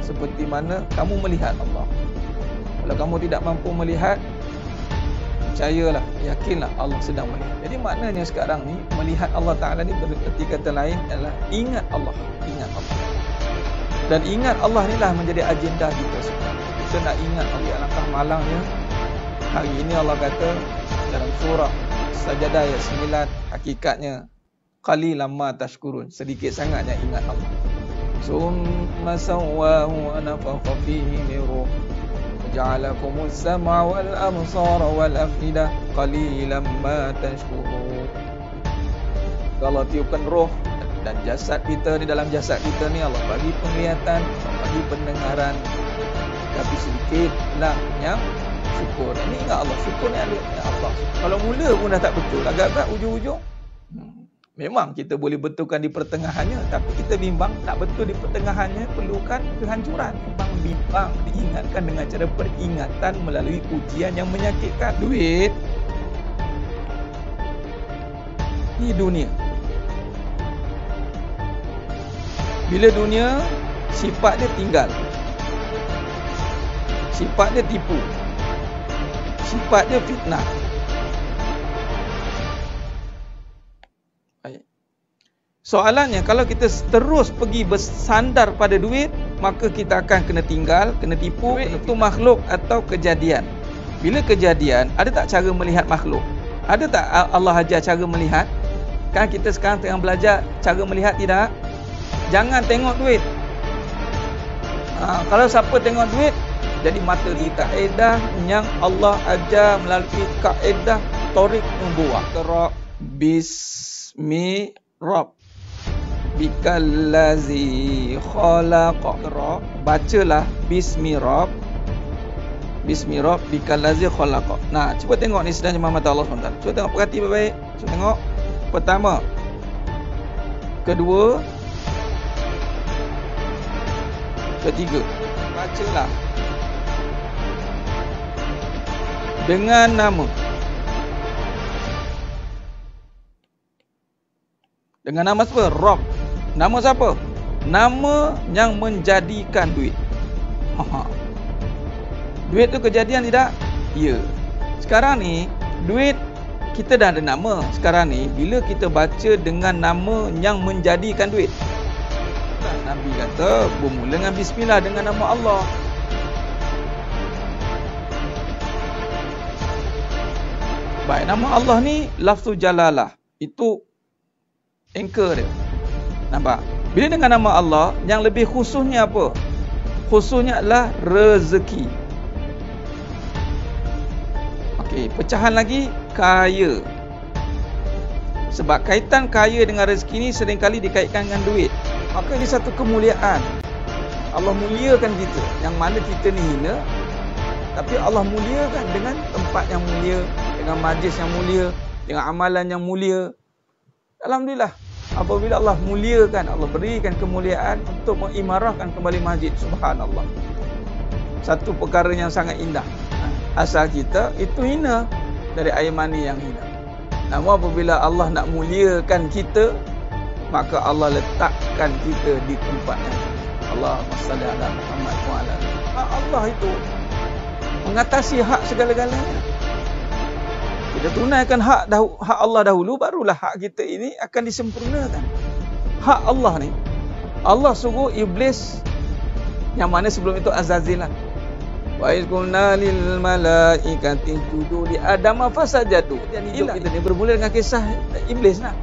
seperti mana kamu melihat Allah. Kalau kamu tidak mampu melihat, percayalah, yakinlah Allah sedang melihat. Jadi maknanya sekarang ni melihat Allah Ta'ala ni berarti kata lain adalah ingat Allah. Ingat Allah. Dan ingat Allah ni lah menjadi agenda kita sekarang. Kita nak ingat Allah. Alangkah malangnya hari ini Allah kata dalam surah Sajadah ayat 9, hakikatnya qalilan ma tashkurun, sedikit sangatnya ingat Allah. Summa sawwahu wa nafakha fihi min ruh ja'alakumus sam'a wal absara wal afidah qalilan ma tashkurun. Allah tiupkan roh dan jasad kita ni, dalam jasad kita ni Allah bagi penglihatan, Allah bagi pendengaran, tapi sedikitlah yang syukur. Ini ingat Allah, syukur ni ada Allah. Kalau mula pun dah tak betul, agak-agak ujung-ujung memang kita boleh betulkan di pertengahannya, tapi kita bimbang tak betul di pertengahannya, perlukan kehancuran. Bimbang diingatkan dengan cara peringatan melalui ujian yang menyakitkan. Duit di dunia, bila dunia sifat dia tinggal, sifat dia tipu, sifat dia fitnah. Soalannya, kalau kita terus pergi bersandar pada duit, maka kita akan kena tinggal, kena tipu. Duit itu makhluk atau kejadian? Bila kejadian, ada tak cara melihat makhluk? Ada tak Allah ajar cara melihat? Kan kita sekarang tengah belajar cara melihat, tidak? Jangan tengok duit. Kalau siapa tengok duit, jadi mata di kaedah yang Allah ajar melalui kaedah Tariq Nubuwah. Qara bismi Rabb bikallazi khalaqa. Bacalah bismi Rabb, bismi Rabb bikallazi khalaqa. Nah, cuba tengok ni sedang jemaah mata Allah SWT. Cuba tengok, perhati baik-baik. Cuba tengok. Pertama, kedua, ketiga. Bacalah dengan nama. Dengan nama siapa? Rabb. Nama siapa? Nama yang menjadikan duit. Duit tu kejadian tidak? Ya. Sekarang ni duit kita dah ada nama. Sekarang ni bila kita baca dengan nama yang menjadikan duit, Nabi kata bermula dengan bismillah, dengan nama Allah. Baik, nama Allah ni lafzul jalalah. Itu anchor dia. Nampak? Bila dengan nama Allah, yang lebih khususnya apa? Khususnya adalah rezeki. Okey, pecahan lagi, kaya. Sebab kaitan kaya dengan rezeki ni seringkali dikaitkan dengan duit. Maka ini satu kemuliaan. Allah muliakan kita. Yang mana kita ni hina, tapi Allah muliakan dengan tempat yang mulia, dengan majlis yang mulia, dengan amalan yang mulia. Alhamdulillah, apabila Allah muliakan, Allah berikan kemuliaan untuk mengimarahkan kembali masjid. Subhanallah, satu perkara yang sangat indah. Asal kita itu hina, dari air mani yang hina. Namun apabila Allah nak muliakan kita, maka Allah letakkan kita di tempat yang Allahumma salli ala Muhammad wa ala Allah itu mengatasi hak segala-galanya. Kita tunaikan hak Allah dahulu, barulah hak kita ini akan disempurnakan. Hak Allah ni, Allah suruh iblis, yang mana sebelum itu Azazil lah. Wa iz qulna lil malaikati isjudu li Adam fasajadu. Dan hidup kita ni bermula dengan kisah iblis lah,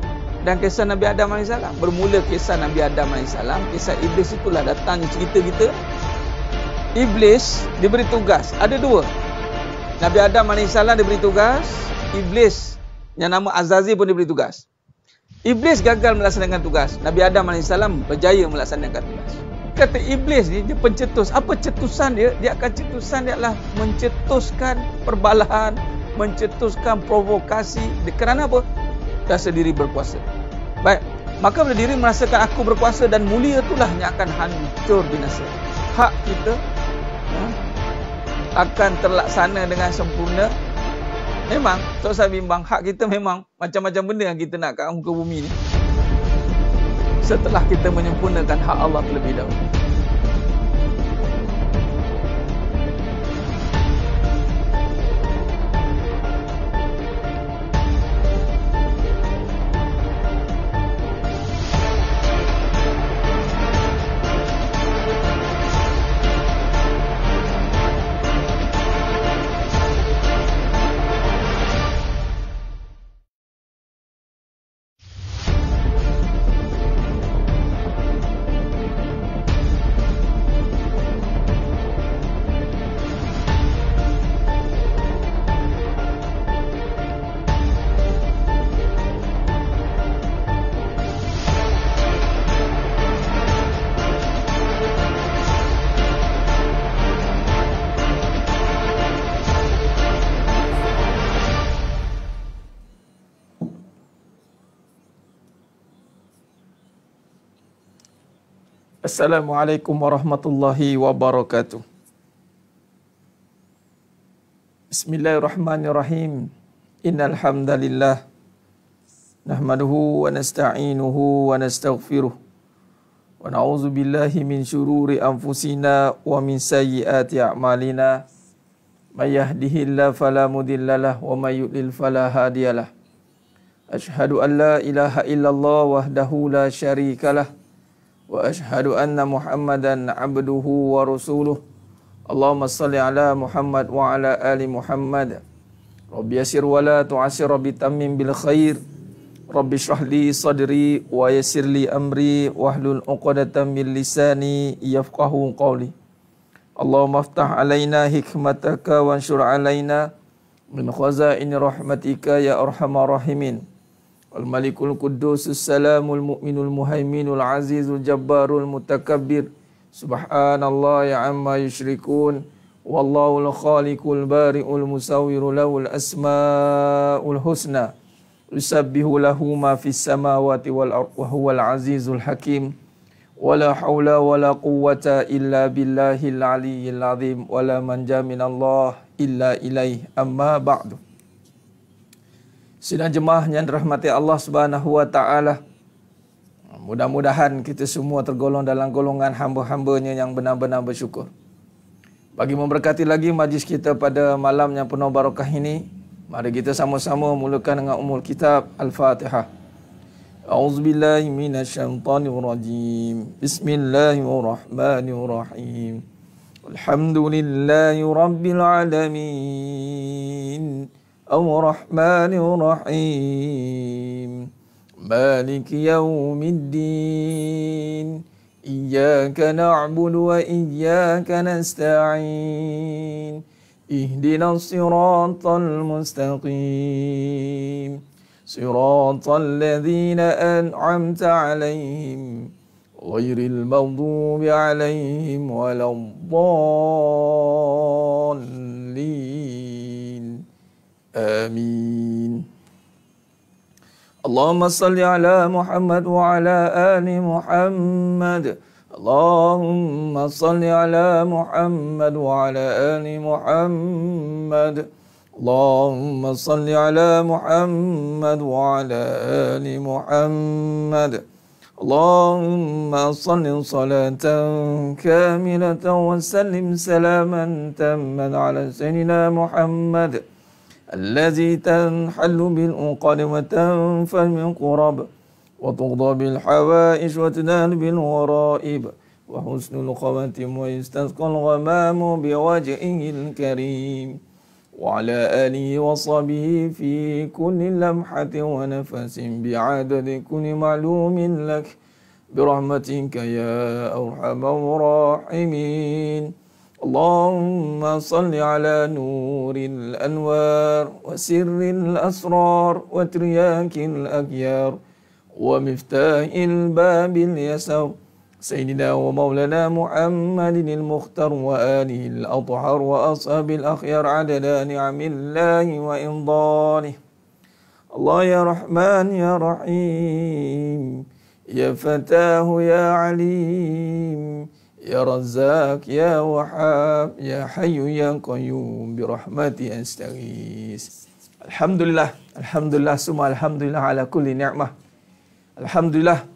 dan kisah Nabi Adam AS. Bermula kisah Nabi Adam AS, kisah iblis itulah datangnya cerita kita. Iblis diberi tugas, ada dua. Nabi Adam AS diberi tugas, iblis yang nama Azazil pun diberi tugas. Iblis gagal melaksanakan tugas, Nabi Adam AS berjaya melaksanakan tugas. Kata iblis ni, dia pencetus. Apa cetusan dia? Dia akan cetusan dia adalah mencetuskan perbalahan, mencetuskan provokasi. Kerana apa? Rasa diri berkuasa. Baik, maka bila diri merasakan aku berkuasa dan mulia, itulah yang akan hancur binasa. Hak kita akan terlaksana dengan sempurna. Memang, so saya bimbang, hak kita memang macam-macam benda yang kita nak kat muka bumi ni, setelah kita menyempurnakan hak Allah terlebih dahulu. Assalamualaikum warahmatullahi wabarakatuh. Bismillahirrahmanirrahim. Innal hamdalillah nahmaduhu wa nasta'inuhu wa nastaghfiruh wa na'udzu billahi min syururi anfusina wa min sayyiati a'malina. May yahdihillahu fala mudhillalah wa may yudlil fala hadiyalah. Asyhadu an la ilaha illallah wahdahu la syarikalah wa asyhadu anna Muhammadan abduhu wa rasuluh. Allahumma salli ala Muhammad wa ala ali Muhammad. Rabbi yassir wa la tu'assir, Rabbi tammim bil khair. Rabbi shrah li sadri wa yassir li amri wahlul 'uqdatam min lisani yafqahu qawli. Allahumma aftah alaina hikmataka wanshur alaina min khazaini rahmatika ya arhamar rahimin. Al-Malikul Quddusus Salamul Mu'minul Muhaiminul Azizul Jabbarul Mutakabbir. Subhanallah ya amma yusyrikun. Wallahul Khaliqul Bari'ul Musawwiru lahul asma'ul husna. Yusabbihu lahu ma fis samawati wal ardh wa huwal azizul hakim. Wala haula wala quwwata illa billahil aliyyil azim. Wala manja minallah illa ilaih. Amma ba'du. Sidang jemaah yang dirahmati Allah Subhanahu wa taala. Mudah-mudahan kita semua tergolong dalam golongan hamba-hambanya yang benar-benar bersyukur. Bagi memberkati lagi majlis kita pada malam yang penuh barakah ini, mari kita sama-sama mulakan dengan ummul kitab Al-Fatihah. A'udzubillahi minasyaitonirrajim. Bismillahirrahmanirrahim. Alhamdulillahi rabbil alamin. Ar-Rahmanir-Rahim. Maliki yaumiddin. Iyyaka na'budu wa iyyaka nasta'in. Ihdinas siratal mustaqim. Siratal ladzina an'amta 'alaihim ghairil maghdubi 'alaihim waladdallin. Amin. Allahumma salli ala Muhammad wa ala ali Muhammad. Allahumma salli ala Muhammad wa ala ali Muhammad. Allahumma salli ala Muhammad wa ala ali Muhammad. Allahumma salli salatan kamilatan wa sallim salaman tamman ala sayyidina Muhammad الذي تنحل بالعقد وتنفى بالقرب وتقضى بالحوائج وتنال بالغرائب وحسن الخواتم ويستسقى الغمام بوجهه الكريم وعلى آله وصحبه في كل لمحة ونفس بعدد كل معلوم لك برحمتك يا أرحم الراحمين. اللهم صل على نور الأنوار وسر الأسرار وترياك الأخيار ومفتاح الباب اليسار سيدنا ومولانا محمد المختار وآله الأطهر وأصحاب الأخيار عدد نعم الله وإنضاله. الله يا رحمن يا رحيم يا فتاه يا عليم يا رزاق يا وهاب يا حي يا قيوم برحمتك أستغيث. Alhamdulillah, alhamdulillah, summa alhamdulillah ala kulli ni'mah. Alhamdulillah.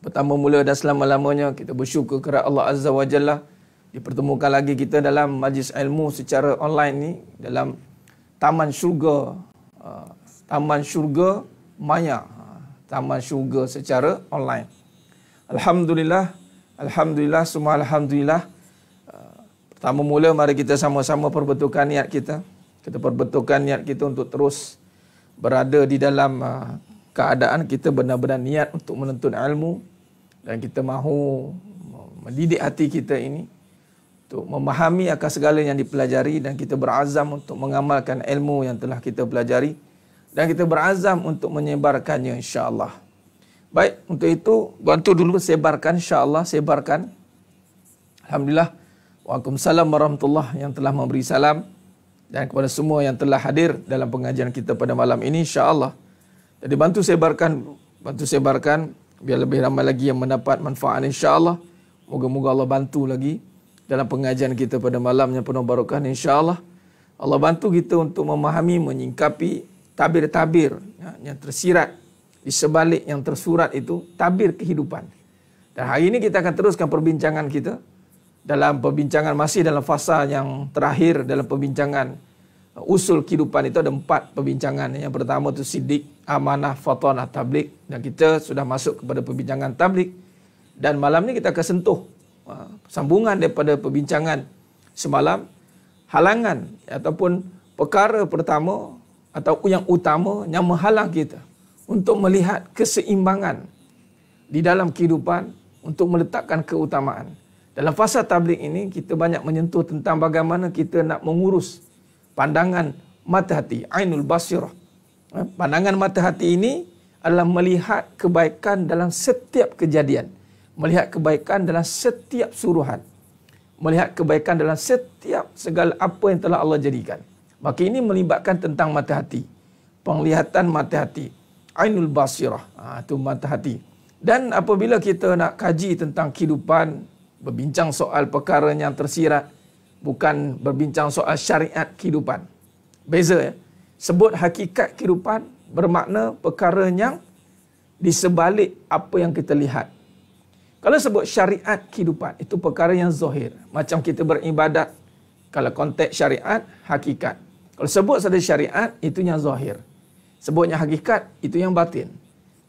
Pertama mula dan selama-lamanya kita bersyukur kepada Allah Azza wa Jalla dipertemukan lagi kita dalam majlis ilmu secara online ni dalam Taman Syurga, Taman Syurga Maya, Taman Syurga secara online. Alhamdulillah. Alhamdulillah, semua alhamdulillah. Pertama mula mari kita sama-sama perbetulkan niat kita. Kita perbetulkan niat kita untuk terus berada di dalam keadaan kita benar-benar niat untuk menuntut ilmu dan kita mahu mendidik hati kita ini untuk memahami akan segala yang dipelajari dan kita berazam untuk mengamalkan ilmu yang telah kita pelajari dan kita berazam untuk menyebarkannya insya-Allah. Baik, untuk itu bantu dulu sebarkan insya-Allah, sebarkan. Alhamdulillah. Waalaikumsalam warahmatullahi yang telah memberi salam dan kepada semua yang telah hadir dalam pengajian kita pada malam ini insya-Allah. Jadi bantu sebarkan biar lebih ramai lagi yang mendapat manfaat insya-Allah. Moga-moga Allah bantu lagi dalam pengajian kita pada malam yang penuh barakah. InsyaAllah Allah bantu kita untuk memahami, menyingkapi tabir-tabir yang tersirat di sebalik yang tersurat itu, tabir kehidupan. Dan hari ini kita akan teruskan perbincangan kita dalam perbincangan, masih dalam fasa yang terakhir dalam perbincangan usul kehidupan. Itu ada 4 perbincangan. Yang pertama itu sidik, amanah, fatanah, tablik. Dan kita sudah masuk kepada perbincangan tablik. Dan malam ni kita akan sentuh sambungan daripada perbincangan semalam, halangan ataupun perkara pertama atau yang utama yang menghalang kita untuk melihat keseimbangan di dalam kehidupan, untuk meletakkan keutamaan. Dalam fasa tabligh ini kita banyak menyentuh tentang bagaimana kita nak mengurus pandangan mata hati, ainul basirah. Pandangan mata hati ini adalah melihat kebaikan dalam setiap kejadian, melihat kebaikan dalam setiap suruhan, melihat kebaikan dalam setiap segala apa yang telah Allah jadikan. Maka ini melibatkan tentang mata hati, penglihatan mata hati, ainul basirah, itu mata hati. Dan apabila kita nak kaji tentang kehidupan, berbincang soal perkara yang tersirat, bukan berbincang soal syariat kehidupan. Beza ya. Sebut hakikat kehidupan bermakna perkara yang di sebalik apa yang kita lihat. Kalau sebut syariat kehidupan, itu perkara yang zahir. Macam kita beribadat, kalau konteks syariat, hakikat. Kalau sebut saja syariat, itu yang zahir. Sebutnya hakikat, itu yang batin.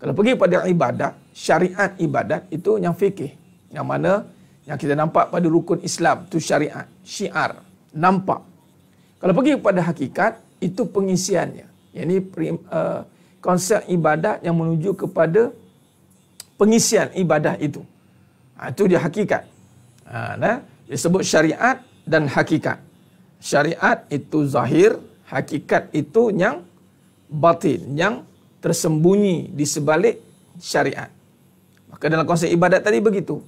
Kalau pergi pada ibadat, syariat ibadat, itu yang fikih. Yang mana yang kita nampak pada rukun Islam, itu syariat, syiar, nampak. Kalau pergi kepada hakikat, itu pengisiannya. Yang ini konsep ibadat yang menuju kepada pengisian ibadah itu. Itu dia hakikat. Dia sebut syariat dan hakikat. Syariat itu zahir, hakikat itu yang batin, yang tersembunyi di sebalik syariat. Maka dalam konsep ibadat tadi begitu.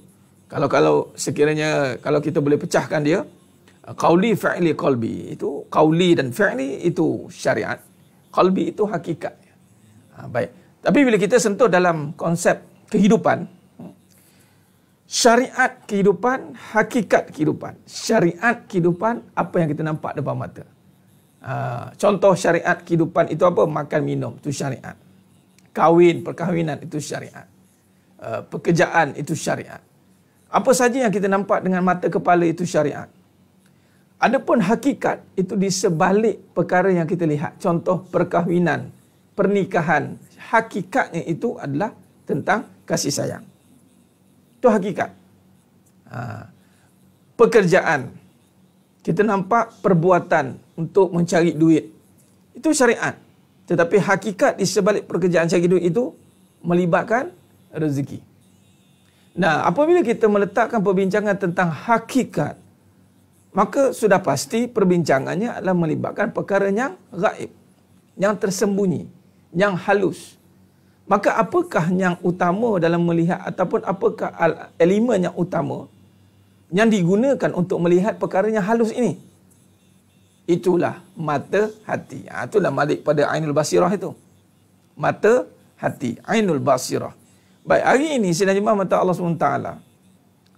Kalau sekiranya kalau kita boleh pecahkan dia, qauli, fi'li, qalbi, itu qauli dan fi'li itu syariat, qalbi itu hakikat. Baik. Tapi bila kita sentuh dalam konsep kehidupan, syariat kehidupan, hakikat kehidupan. Syariat kehidupan, apa yang kita nampak depan mata. Contoh syariat kehidupan itu apa? Makan, minum, itu syariat. Kahwin, perkahwinan, itu syariat. Pekerjaan, itu syariat. Apa saja yang kita nampak dengan mata kepala, itu syariat. Adapun hakikat, itu di sebalik perkara yang kita lihat. Contoh perkahwinan, pernikahan. Hakikatnya itu adalah tentang kasih sayang. Itu hakikat. Pekerjaan. Kita nampak perbuatan untuk mencari duit. Itu syariat. Tetapi hakikat di sebalik pekerjaan cari duit itu melibatkan rezeki. Nah, apabila kita meletakkan perbincangan tentang hakikat, maka sudah pasti perbincangannya adalah melibatkan perkara yang gaib, yang tersembunyi, yang halus. Maka apakah yang utama dalam melihat, ataupun apakah elemen yang utama yang digunakan untuk melihat perkara yang halus ini? Itulah mata hati. Itulah balik pada ainul basirah itu. Mata hati, ainul basirah. Baik, hari ini sidang jemaah mata Allah SWT,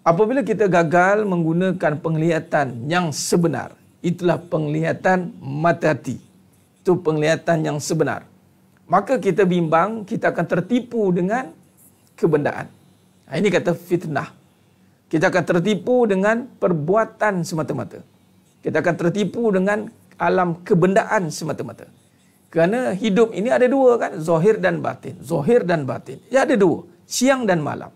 apabila kita gagal menggunakan penglihatan yang sebenar, itulah penglihatan mata hati. Itu penglihatan yang sebenar. Maka kita bimbang, kita akan tertipu dengan kebendaan. Ini kata fitnah. Kita akan tertipu dengan perbuatan semata-mata. Kita akan tertipu dengan alam kebendaan semata-mata. Kerana hidup ini ada dua kan, zahir dan batin. Zahir dan batin. Ya ada dua, siang dan malam.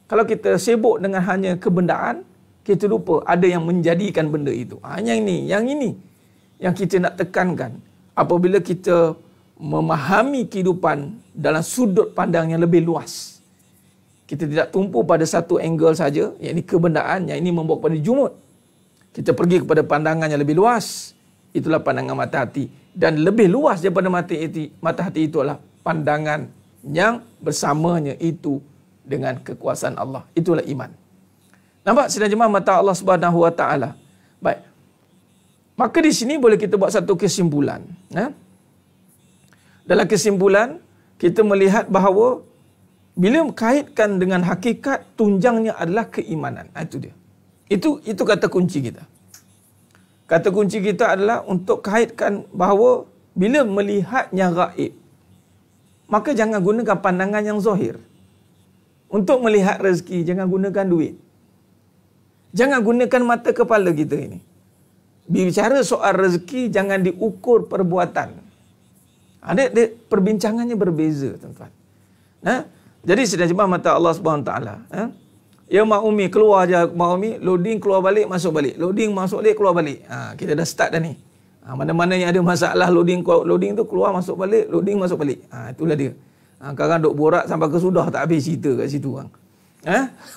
Kalau kita sibuk dengan hanya kebendaan, kita lupa ada yang menjadikan benda itu. Yang ini yang kita nak tekankan. Apabila kita memahami kehidupan dalam sudut pandang yang lebih luas, kita tidak tumpu pada satu angle saja, yang ini kebendaan, yang ini membawa kepada jumud. Kita pergi kepada pandangan yang lebih luas. Itulah pandangan mata hati. Dan lebih luas daripada mata hati itu adalah pandangan yang bersamanya itu dengan kekuasaan Allah. Itulah iman. Nampak sidang jemaah mata Allah Subhanahu Wa Taala. Baik. Maka di sini boleh kita buat satu kesimpulan. Dalam kesimpulan, kita melihat bahawa bila kaitkan dengan hakikat, tunjangnya adalah keimanan. Itu dia. Itu kata kunci kita. Kata kunci kita adalah untuk kaitkan bahawa bila melihat yang gaib, maka jangan gunakan pandangan yang zahir. Untuk melihat rezeki, jangan gunakan duit. Jangan gunakan mata kepala kita ini. Bicara soal rezeki, jangan diukur perbuatan. Ada perbincangannya berbeza, tuan-tuan. Jadi sedang jemaah mata Allah Subhanahu Wa Taala. Ya Mak Umi, keluar je Mak Umi, loading keluar balik, masuk balik. Loading masuk balik, keluar balik. Kita dah start dah ni. Mana-mana yang ada masalah loading tu keluar masuk balik, loading masuk balik. Itulah dia. Kadang duk borak sampai ke sudah tak habis cerita kat situ bang.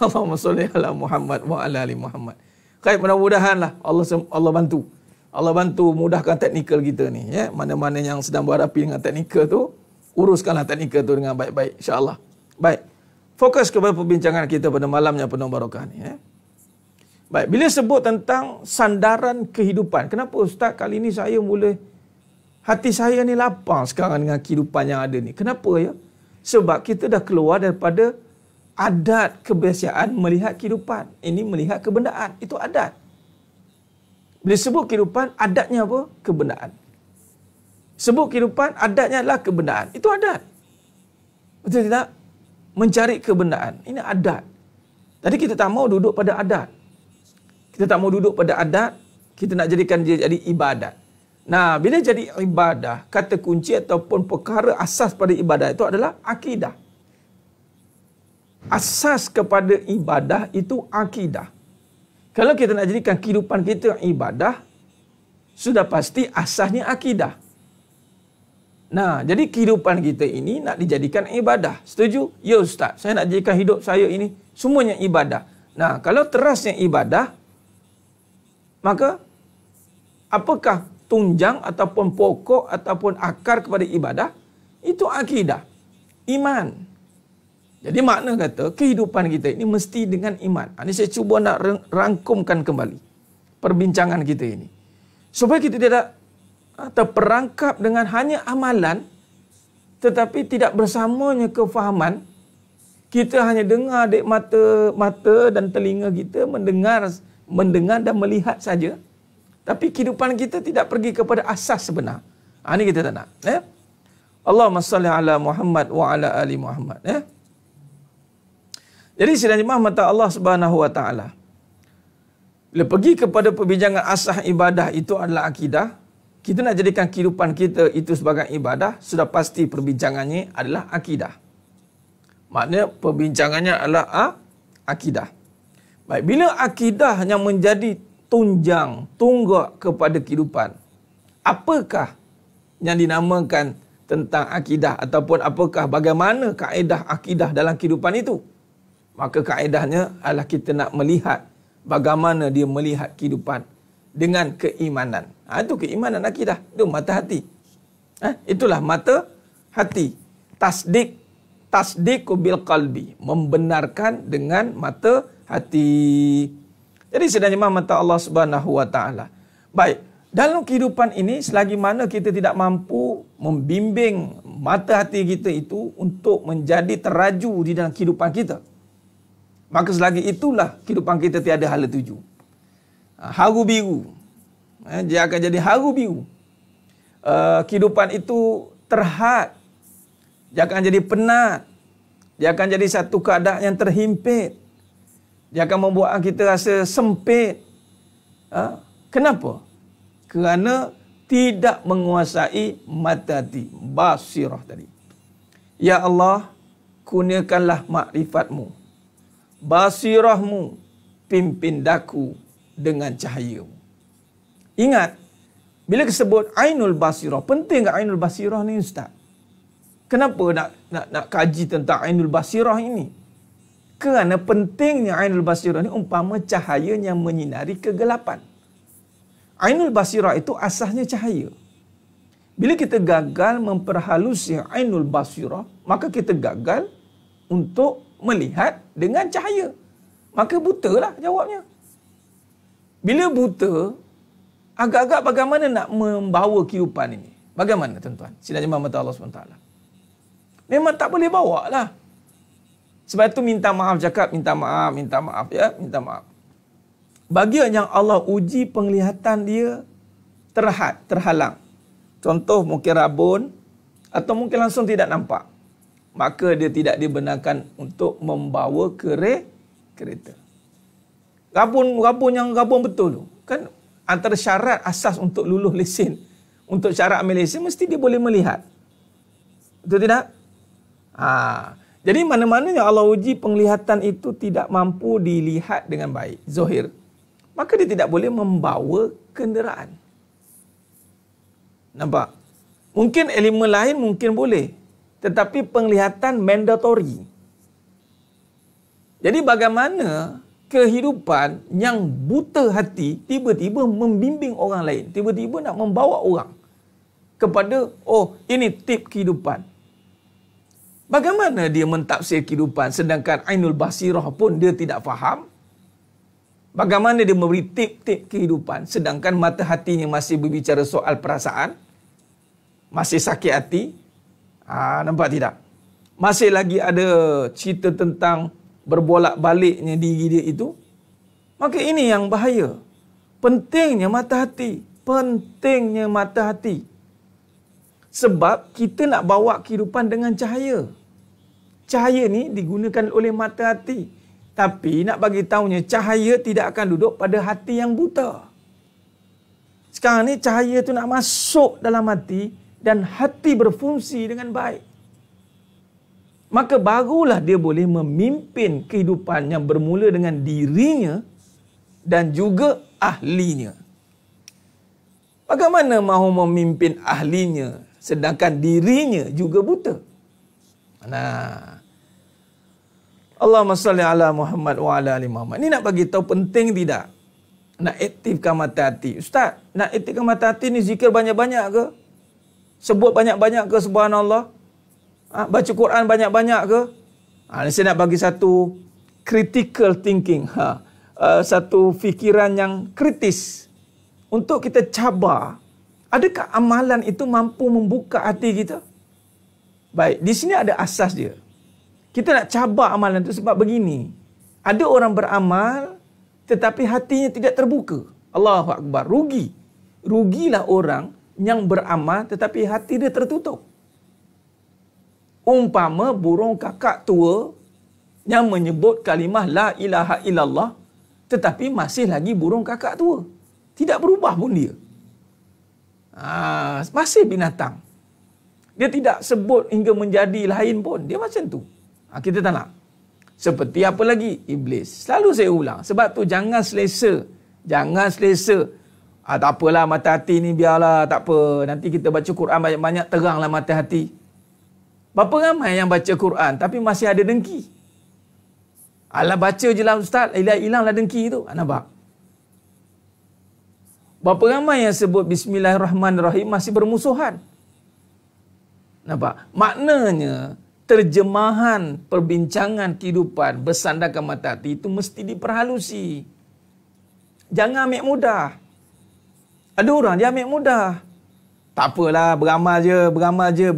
Allahumma salli ala Muhammad wa ala ali Muhammad. Khair, mudah-mudahanlah Allah bantu. Allah bantu mudahkan teknikal kita ni, ya. Mana-mana yang sedang berhadapi dengan teknikal tu, uruskanlah teknikal tu dengan baik-baik, insya-Allah. Baik. Fokus kepada perbincangan kita pada malamnya penuh barakah ni, ya. Baik, bila sebut tentang sandaran kehidupan, kenapa Ustaz kali ni saya hati saya ni lapang sekarang dengan kehidupan yang ada ni. Kenapa ya? Sebab kita dah keluar daripada adat kebiasaan melihat kehidupan. Ini melihat kebendaan, itu adat. Bila sebut kehidupan, adatnya apa? Kebendaan. Sebut kehidupan, adatnya adalah kebendaan. Itu adat. Betul tidak? Mencari kebendaan. Ini adat. Tadi kita tak mau duduk pada adat. Kita tak mau duduk pada adat. Kita nak jadikan dia jadi ibadat. Nah, bila jadi ibadah, kata kunci ataupun perkara asas pada ibadah itu adalah akidah. Asas kepada ibadah itu akidah. Kalau kita nak jadikan kehidupan kita ibadah, sudah pasti asasnya akidah. Nah, jadi kehidupan kita ini nak dijadikan ibadah. Setuju? Ya Ustaz, saya nak jadikan hidup saya ini semuanya ibadah. Nah, kalau terasnya ibadah, maka apakah tunjang ataupun pokok ataupun akar kepada ibadah? Itu akidah, iman. Jadi makna kata kehidupan kita ini mesti dengan iman. Ini saya cuba nak rangkumkan kembali perbincangan kita ini, supaya kita tidak terperangkap dengan hanya amalan tetapi tidak bersamanya kefahaman. Kita hanya dengar dek mata dan telinga kita mendengar dan melihat saja, tapi kehidupan kita tidak pergi kepada asas sebenar. Ini kita tak nak, ya. Allahumma salli ala Muhammad wa ala ali Muhammad, ya. Jadi sidang jemaah mata Allah Subhanahu Wa Taala, bila pergi kepada perbincangan asas ibadah itu adalah akidah, kita nak jadikan kehidupan kita itu sebagai ibadah, sudah pasti perbincangannya adalah akidah. Maknanya perbincangannya adalah akidah. Baik, bila akidah yang menjadi tunggak kepada kehidupan, apakah yang dinamakan tentang akidah ataupun apakah bagaimana kaedah akidah dalam kehidupan itu? Maka kaedahnya adalah kita nak melihat bagaimana dia melihat kehidupan dengan keimanan. Itu keimanan akidah. Itu mata hati. Itulah mata hati. Tasdiq bil qalbi. Membenarkan dengan mata hati. Jadi sedang jemaah mata Allah Subhanahu Wa Taala. Baik, dalam kehidupan ini selagi mana kita tidak mampu membimbing mata hati kita itu untuk menjadi teraju di dalam kehidupan kita, maka selagi itulah kehidupan kita tiada hala tuju. Haru biru. Dia akan jadi haru biru. Kehidupan itu terhad. Dia akan jadi penat. Dia akan jadi satu keadaan yang terhimpit. Dia akan membuat kita rasa sempit. Kenapa? Kerana tidak menguasai mata hati. Basirah tadi. Ya Allah, kurniakanlah makrifat-Mu. Basirah-Mu, pimpin daku dengan cahaya-Mu. Ingat, bila disebut Ainul Basirah, penting tak Ainul Basirah ni Ustaz? Kenapa nak kaji tentang Ainul Basirah ini? Kerana pentingnya Ainul Basirah ni umpama cahaya yang menyinari kegelapan. Ainul Basirah itu asasnya cahaya. Bila kita gagal memperhalusi Ainul Basirah, maka kita gagal untuk melihat dengan cahaya. Maka butalah jawabnya. Bila buta, agak-agak bagaimana nak membawa kehidupan ini? Bagaimana tuan-tuan? Sidang jemaah mata Allah SWT. Memang tak boleh bawa lah. Sebab itu minta maaf, cakap minta maaf ya, minta maaf. Bagi yang Allah uji penglihatan dia terhalang. Contoh mungkin rabun atau mungkin langsung tidak nampak. Maka dia tidak dibenarkan untuk membawa kereta. Rabun yang rabun betul tu. Kan antara syarat asas untuk luluh lesen, untuk syarat ambil lesen, mesti dia boleh melihat. Betul tidak? Jadi mana-mana yang Allah uji penglihatan itu tidak mampu dilihat dengan baik, zahir, maka dia tidak boleh membawa kenderaan. Nampak? Mungkin elemen lain mungkin boleh, tetapi penglihatan mandatory. Jadi bagaimana kehidupan yang buta hati tiba-tiba membimbing orang lain, tiba-tiba nak membawa orang kepada, oh ini tip kehidupan. Bagaimana dia mentafsir kehidupan sedangkan Ainul Basirah pun dia tidak faham? Bagaimana dia memberi tip-tip kehidupan sedangkan mata hatinya masih berbicara soal perasaan? Masih sakit hati? Nampak tidak? Masih lagi ada cerita tentang berbolak-baliknya diri dia itu? Maka ini yang bahaya. Pentingnya mata hati. Pentingnya mata hati. Sebab kita nak bawa kehidupan dengan cahaya. Cahaya ni digunakan oleh mata hati. Tapi nak bagi tahunya cahaya tidak akan duduk pada hati yang buta. Sekarang ni cahaya tu nak masuk dalam hati dan hati berfungsi dengan baik. Maka barulah dia boleh memimpin kehidupan yang bermula dengan dirinya dan juga ahlinya. Bagaimana mahu memimpin ahlinya sedangkan dirinya juga buta? Nah, Allahumma salli ala Muhammad wa ala ali Muhammad. Ini nak bagi tahu penting tidak? Nak aktifkan mata hati. Ustaz, nak aktifkan mata hati ni zikir banyak-banyak ke? Sebut banyak-banyak ke subhanallah? Baca Quran banyak-banyak ke? Saya nak bagi satu critical thinking. Satu fikiran yang kritis. Untuk kita cabar. Adakah amalan itu mampu membuka hati kita? Baik, di sini ada asas dia. Kita nak cabar amalan itu sebab begini. Ada orang beramal tetapi hatinya tidak terbuka. Allahu Akbar. Rugi. Rugilah orang yang beramal tetapi hati dia tertutup. Umpama burung kakak tua yang menyebut kalimah la ilaha illallah tetapi masih lagi burung kakak tua. Tidak berubah pun dia. Masih binatang. Dia tidak sebut hingga menjadi lain pun. Dia macam tu. Kita tak nak. Seperti apa lagi? Iblis. Selalu saya ulang. Sebab tu jangan selesa. Jangan selesa. Tak apalah mata hati ni biarlah. Tak apa. Nanti kita baca Quran banyak-banyak teranglah mata hati. Berapa ramai yang baca Quran tapi masih ada dengki? Alah baca je lah ustaz. Hilanglah dengki tu. Nampak? Berapa ramai yang sebut Bismillahirrahmanirrahim masih bermusuhan? Nampak? Maknanya terjemahan perbincangan kehidupan bersandarkan mata hati itu mesti diperhalusi. Jangan ambil mudah. Ada orang dia ambil mudah. Tak apalah, beramal je.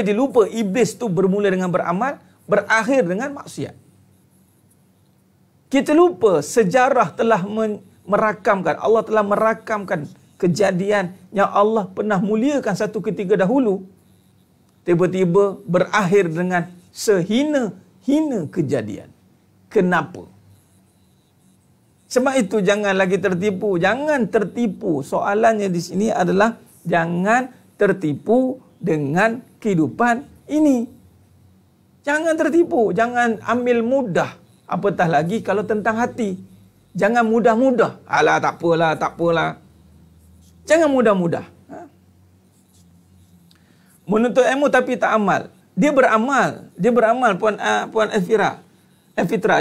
Dia lupa iblis tu bermula dengan beramal, berakhir dengan maksiat. Kita lupa sejarah telah merakamkan, Allah telah merakamkan kejadian yang Allah pernah muliakan satu ketika dahulu, tiba-tiba berakhir dengan sehina-hina kejadian. Kenapa? Sebab itu jangan lagi tertipu. Jangan tertipu. Soalannya di sini adalah jangan tertipu dengan kehidupan ini. Jangan tertipu. Jangan ambil mudah. Apatah lagi kalau tentang hati. Jangan mudah-mudah. Alah tak apalah. Jangan mudah-mudah. Menuntut ilmu tapi tak amal. Dia beramal Puan Elfitra.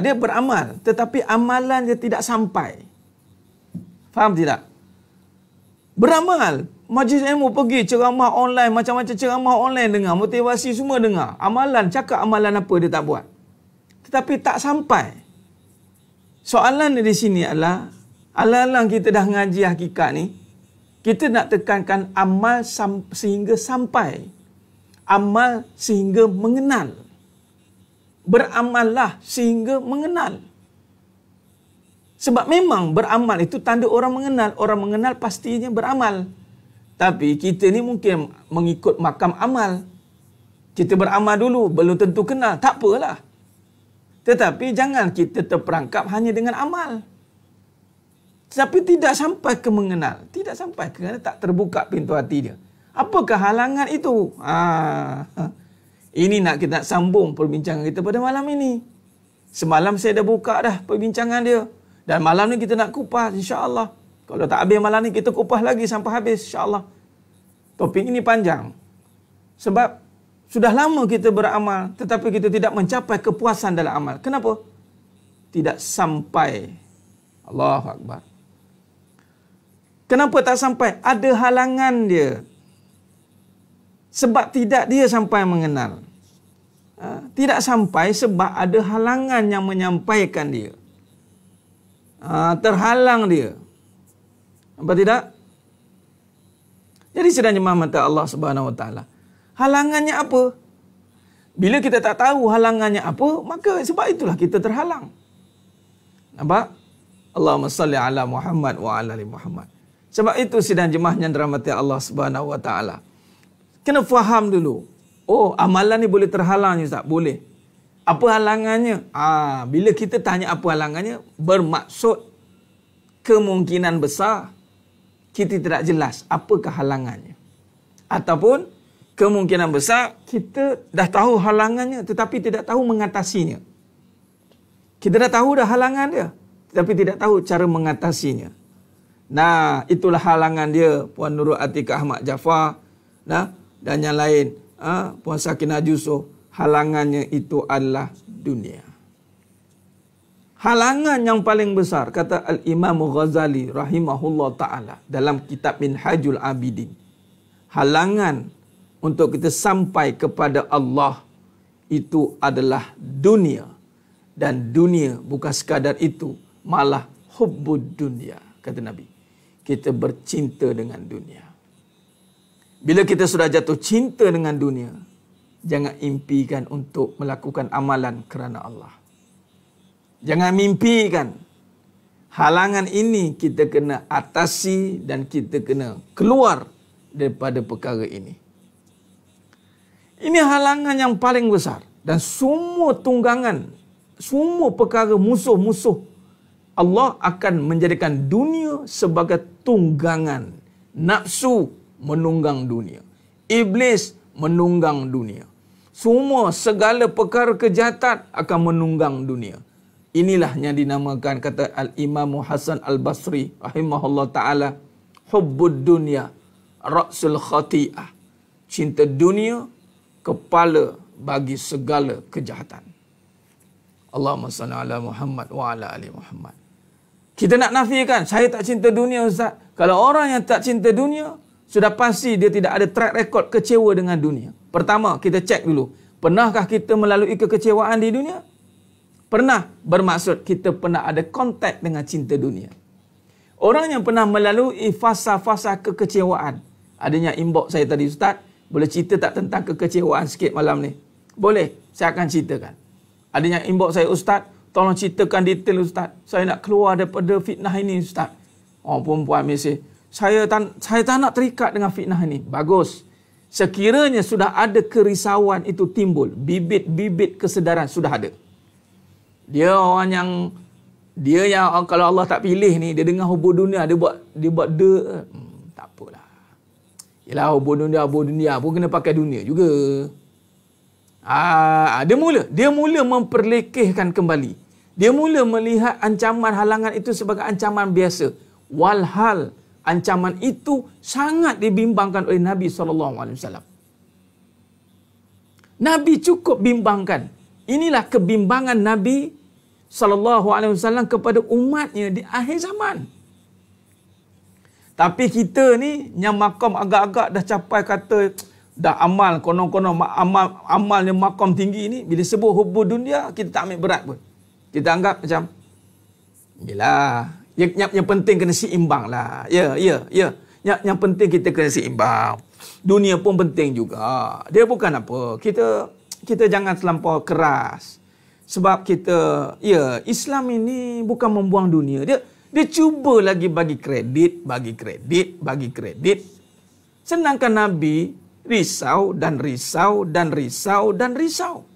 Dia beramal tetapi amalan dia tidak sampai. Faham tidak? Beramal, majlis ilmu pergi, ceramah online, macam-macam ceramah online dengar, motivasi semua dengar. Amalan, cakap amalan apa dia tak buat. Tetapi tak sampai. Soalan di sini adalah, alang-alang kita dah ngaji hakikat ni, kita nak tekankan amal sehingga sampai. Amal sehingga mengenal. beramallah sehingga mengenal. Sebab memang beramal itu tanda orang mengenal. Orang mengenal pastinya beramal. Tapi kita ni mungkin mengikut makam amal. Kita beramal dulu, belum tentu kenal. Tak apalah. Tetapi jangan kita terperangkap hanya dengan amal. Tapi tidak sampai ke mengenal. Tidak sampai kerana tak terbuka pintu hati dia. Apakah halangan itu? Ini nak kita sambung perbincangan kita pada malam ini. Semalam saya dah buka dah perbincangan dia. Dan malam ni kita nak kupas insya-Allah. Kalau tak habis malam ni kita kupas lagi sampai habis insya-Allah. Topik ini panjang. Sebab sudah lama kita beramal tetapi kita tidak mencapai kepuasan dalam amal. Kenapa? Tidak sampai. Allahu Akbar. Kenapa tak sampai? Ada halangan dia. Sebab tidak dia sampai mengenal. Tidak sampai sebab ada halangan yang menyampaikan dia. Terhalang dia. Apa tidak? Jadi sedang jemaah mata Allah Subhanahu Wa Taala. Halangannya apa? Bila kita tak tahu halangannya apa, maka sebab itulah kita terhalang. Nampak? Allahumma salli ala Muhammad wa ala ali Muhammad. Sebab itu sidang jemaah yang dirahmati Allah Subhanahu Wa Taala. Kena faham dulu. Oh, amalan ni boleh terhalang Ustaz? Boleh. Apa halangannya? Bila kita tanya apa halangannya, bermaksud kemungkinan besar kita tidak jelas apakah halangannya. Ataupun kemungkinan besar kita dah tahu halangannya tetapi tidak tahu mengatasinya. Kita dah tahu dah halangan dia tetapi tidak tahu cara mengatasinya. Nah, itulah halangan dia Puan Nurul Atikah Ahmad Jaafar, dan yang lain, Puan Sakinah Jusuf. Halangannya itu adalah dunia. Halangan yang paling besar, kata Al-Imam Ghazali rahimahullah ta'ala dalam kitab Minhajul Abidin, halangan untuk kita sampai kepada Allah itu adalah dunia. Dan dunia bukan sekadar itu, malah hubbud dunia, kata Nabi. Kita bercinta dengan dunia. Bila kita sudah jatuh cinta dengan dunia, jangan impikan untuk melakukan amalan kerana Allah. Jangan mimpikan. Halangan ini kita kena atasi dan kita kena keluar daripada perkara ini. Ini halangan yang paling besar. Dan semua tunggangan, semua perkara musuh-musuh, Allah akan menjadikan dunia sebagai tunggangan. Nafsu menunggang dunia. Iblis menunggang dunia. Semua segala perkara kejahatan akan menunggang dunia. Inilah yang dinamakan, kata Al-Imam Hasan Al-Basri rahimahullah ta'ala, hubbud dunya ra'sul khati'ah. Cinta dunia kepala bagi segala kejahatan. Allahumma salli ala Muhammad wa ala ali Muhammad. Kita nak nafikan, saya tak cinta dunia Ustaz. Kalau orang yang tak cinta dunia, sudah pasti dia tidak ada track record kecewa dengan dunia. Pertama, kita cek dulu. Pernahkah kita melalui kekecewaan di dunia? Pernah. Bermaksud kita pernah ada kontak dengan cinta dunia. Orang yang pernah melalui fasa-fasa kekecewaan. Adanya inbox saya tadi, Ustaz, boleh cerita tak tentang kekecewaan sikit malam ni? Boleh, saya akan ceritakan. Adanya inbox saya, Ustaz, tolong ceritakan detail Ustaz. Saya nak keluar daripada fitnah ini Ustaz. Oh, perempuan mesej, saya tak nak terikat dengan fitnah ini. Bagus. Sekiranya sudah ada kerisauan itu timbul, bibit-bibit kesedaran sudah ada. Dia orang yang kalau Allah tak pilih ni, dia dengar hubur dunia, dia buat tak apalah. Yalah, hubur dunia pun kena pakai dunia juga. Dia mula memperlekehkan kembali. Dia mula melihat ancaman halangan itu sebagai ancaman biasa. Walhal ancaman itu sangat dibimbangkan oleh Nabi SAW. Nabi cukup bimbangkan. Inilah kebimbangan Nabi SAW kepada umatnya di akhir zaman. Tapi kita ni yang makam agak-agak dah capai, kata dah amal, konon-konon amalnya makam tinggi ni, bila sebut hubur dunia, kita tak ambil berat pun. Kita anggap macam, yelah, yang penting kena seimbang lah. Ya. Yang penting kita kena seimbang. Dunia pun penting juga. Dia bukan apa. Kita jangan terlampau keras. Sebab kita, ya, Islam ini bukan membuang dunia. Dia cuba lagi bagi kredit. Sedangkan Nabi risau dan risau.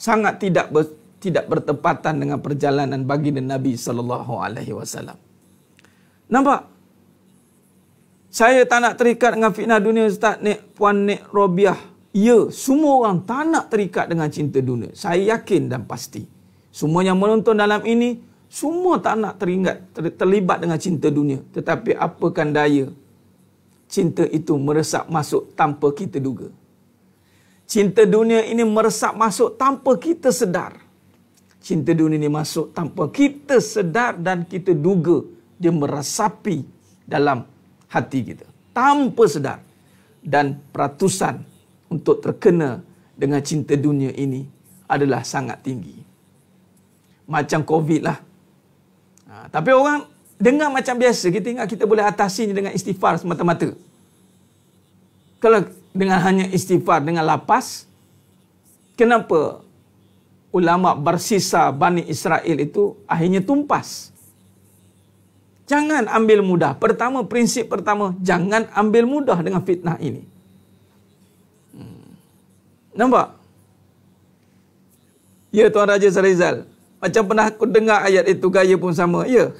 Sangat tidak bertepatan dengan perjalanan baginda Nabi SAW. Nampak? Saya tak nak terikat dengan fitnah dunia, Ustaz Puan Nek Robiah. Ya, semua orang tak nak terikat dengan cinta dunia. Saya yakin dan pasti. Semua yang menonton dalam ini, semua tak nak terlibat dengan cinta dunia. Tetapi apakan daya, cinta itu meresap masuk tanpa kita duga. Cinta dunia ini meresap masuk tanpa kita sedar. Cinta dunia ini masuk tanpa kita sedar dan kita duga dia meresapi dalam hati kita. Tanpa sedar. Dan peratusan untuk terkena dengan cinta dunia ini adalah sangat tinggi. Macam COVID lah. Tapi orang dengar macam biasa. Kita ingat kita boleh atasinya dengan istighfar semata-mata. Kalau dengan hanya istighfar, dengan lapas, kenapa ulama bersisa Bani Israel itu akhirnya tumpas? Jangan ambil mudah. Prinsip pertama, jangan ambil mudah dengan fitnah ini. Nampak? Ya, Tuan Raja Sarizal. Macam pernah aku dengar ayat itu, gaya pun sama. Ya.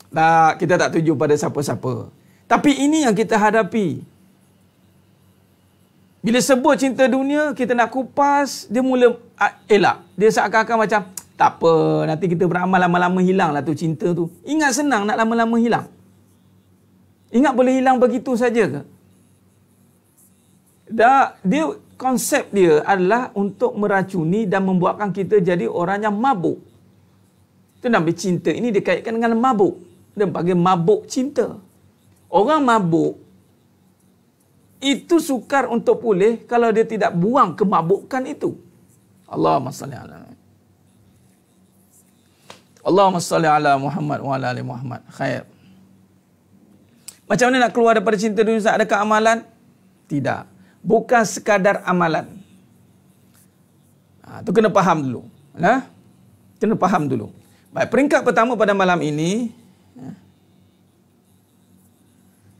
Tak, kita tak tuju pada siapa-siapa. Tapi ini yang kita hadapi. Bila sebut cinta dunia, kita nak kupas, dia mula elak. Dia seakan-akan macam, tak apa, nanti kita beramal lama-lama hilang lah tu cinta tu. Ingat senang nak lama-lama hilang? Ingat boleh hilang begitu saja ke? Konsep dia adalah untuk meracuni dan membuatkan kita jadi orang yang mabuk. Itu Nabi cinta ini dikaitkan dengan mabuk. Dia panggil mabuk cinta. Orang mabuk itu sukar untuk pulih kalau dia tidak buang kemabukan itu. Allahumma salli ala Muhammad wa ala ali Muhammad. Khair. Macam mana nak keluar daripada cinta dunia? Adakah amalan? Tidak. Bukan sekadar amalan. Itu kena faham dulu. Kena faham dulu. Baik, peringkat pertama pada malam ini,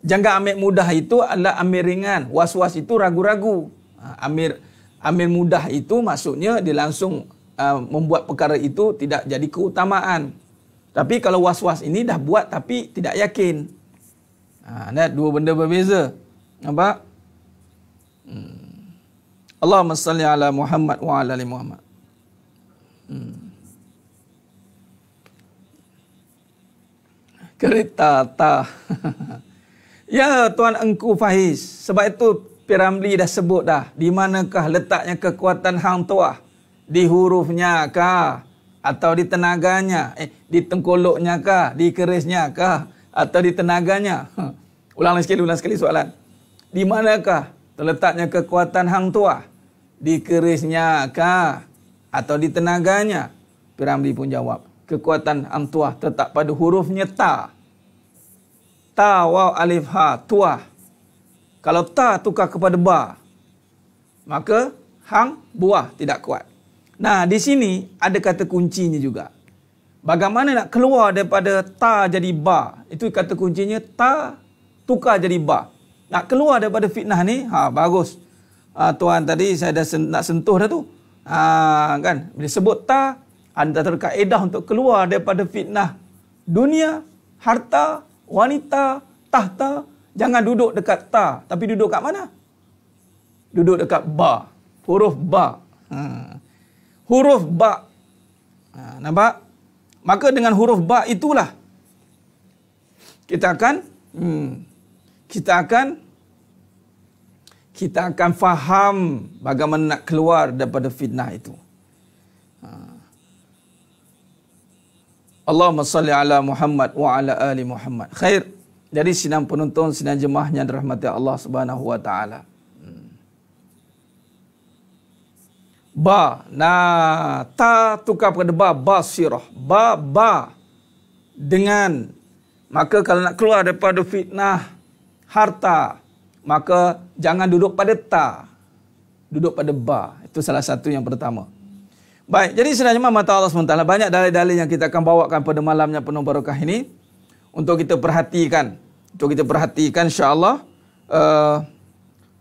jangan ambil mudah itu adalah ambil ringan. Was-was itu ragu-ragu. Ambil mudah itu maksudnya dia langsung membuat perkara itu tidak jadi keutamaan. Tapi kalau was-was ini dah buat tapi tidak yakin. Dua benda berbeza. Nampak? Allahumma salli ala Muhammad wa ala ali Muhammad. Kereta tak. Ya, Tuan Engku Faiz. Sebab itu Piramli dah sebut dah. Di manakah letaknya kekuatan Hang Tuah? Di hurufnya kah? Atau di tenaganya? Di tengkoloknya kah? Di kerisnya kah? Atau di tenaganya? Ulang sekali soalan. Di manakah terletaknya kekuatan Hang Tuah? Di kerisnya kah? Atau di tenaganya? Piramli pun jawab. Kekuatan Hang Tuah tetap pada hurufnya ta. Ta, waw, alif, ha, tuah. Kalau ta tukar kepada ba, maka hang, buah tidak kuat. Nah, di sini ada kata kuncinya juga. Bagaimana nak keluar daripada ta jadi ba? Itu kata kuncinya, ta tukar jadi ba. Nak keluar daripada fitnah ni, bagus. Tuan tadi saya dah nak sentuh dah tu. Kan? Bila sebut ta, anda terkaedah untuk keluar daripada fitnah dunia, harta, wanita, tahta. Jangan duduk dekat ta, tapi duduk kat mana? Duduk dekat ba. Huruf ba. Huruf ba. Nampak? Maka dengan huruf ba itulah kita akan faham bagaimana nak keluar daripada fitnah itu. Allahumma salli ala Muhammad wa ala ali Muhammad. Khair. Jadi sidang penonton, sidang jemaahnya dirahmati Allah Subhanahu wa taala. Ba, ta tukar pada ba, basirah. Ba dengan. Maka kalau nak keluar daripada fitnah harta, maka jangan duduk pada ta. Duduk pada bar. Itu salah satu yang pertama. Baik, jadi sebenarnya mata Allah SWT banyak dalil-dalil yang kita akan bawakan pada malamnya penuh barakah ini untuk kita perhatikan. Untuk kita perhatikan insya-Allah.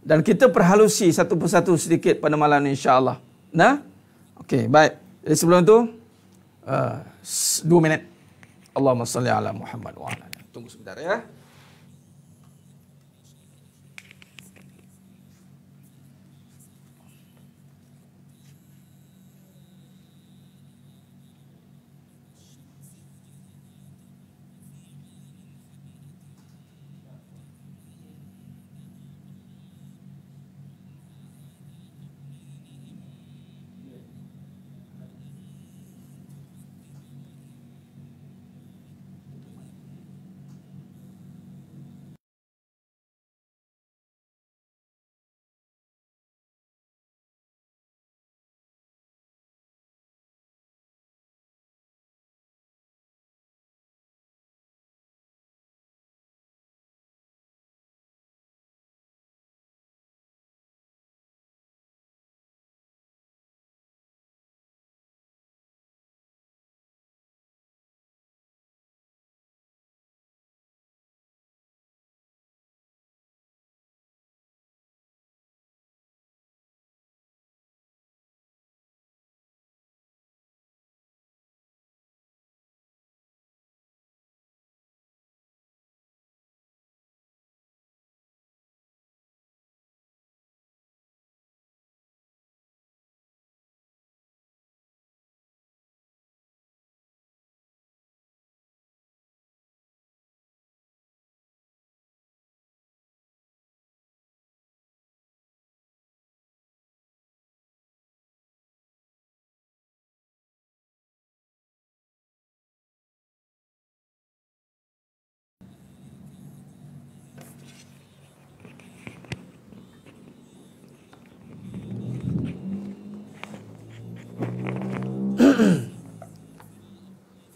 Dan kita perhalusi satu persatu sedikit pada malam ini insya-Allah. Nah? Okey, baik. Jadi sebelum itu 2 minit. Allahumma salli ala Muhammad wa ala. Tunggu sebentar ya.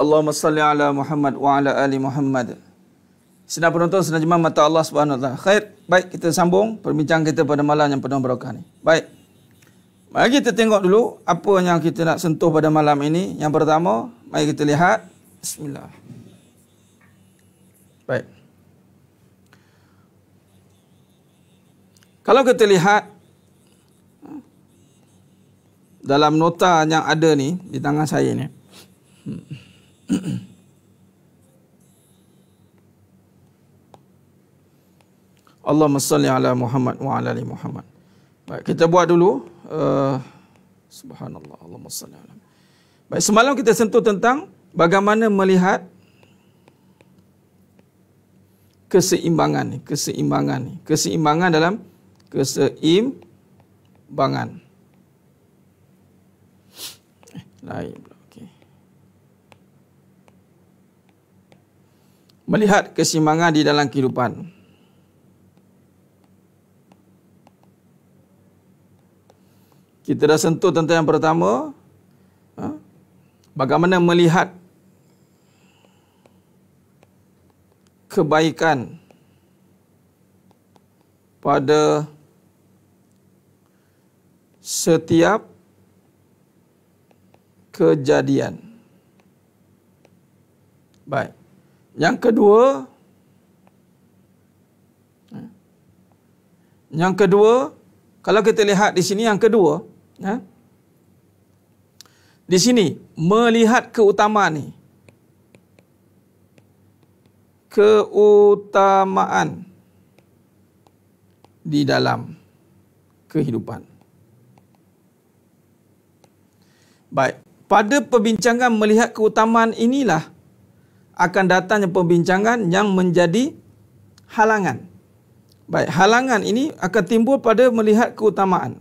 Allahumma salli ala Muhammad wa ala ali Muhammad. Sedang penonton, sedang jemaah mata Allah Subhanahu wa taala. Khair, baik kita sambung perbincangan kita pada malam yang penuh barakah ni. Baik. Mari kita tengok dulu apa yang kita nak sentuh pada malam ini. Yang pertama, mari kita lihat. Bismillah. Baik. Kalau kita lihat dalam nota yang ada ni di tangan saya ni. Allahumma salli ala Muhammad wa ala ali Muhammad. Baik, kita buat dulu. Subhanallah. Allahumma salli ala. Baik, semalam kita sentuh tentang bagaimana melihat keseimbangan ni. Keseimbangan dalam keseimbangan. Lain pula. Okey. Melihat keseimbangan di dalam kehidupan. Kita dah sentuh tentang yang pertama, bagaimana melihat kebaikan pada setiap kejadian. Baik. Yang kedua, kalau kita lihat di sini yang kedua, di sini melihat keutamaan ni. Keutamaan di dalam kehidupan. Baik, pada perbincangan melihat keutamaan inilah akan datangnya perbincangan yang menjadi halangan. Baik, halangan ini akan timbul pada melihat keutamaan.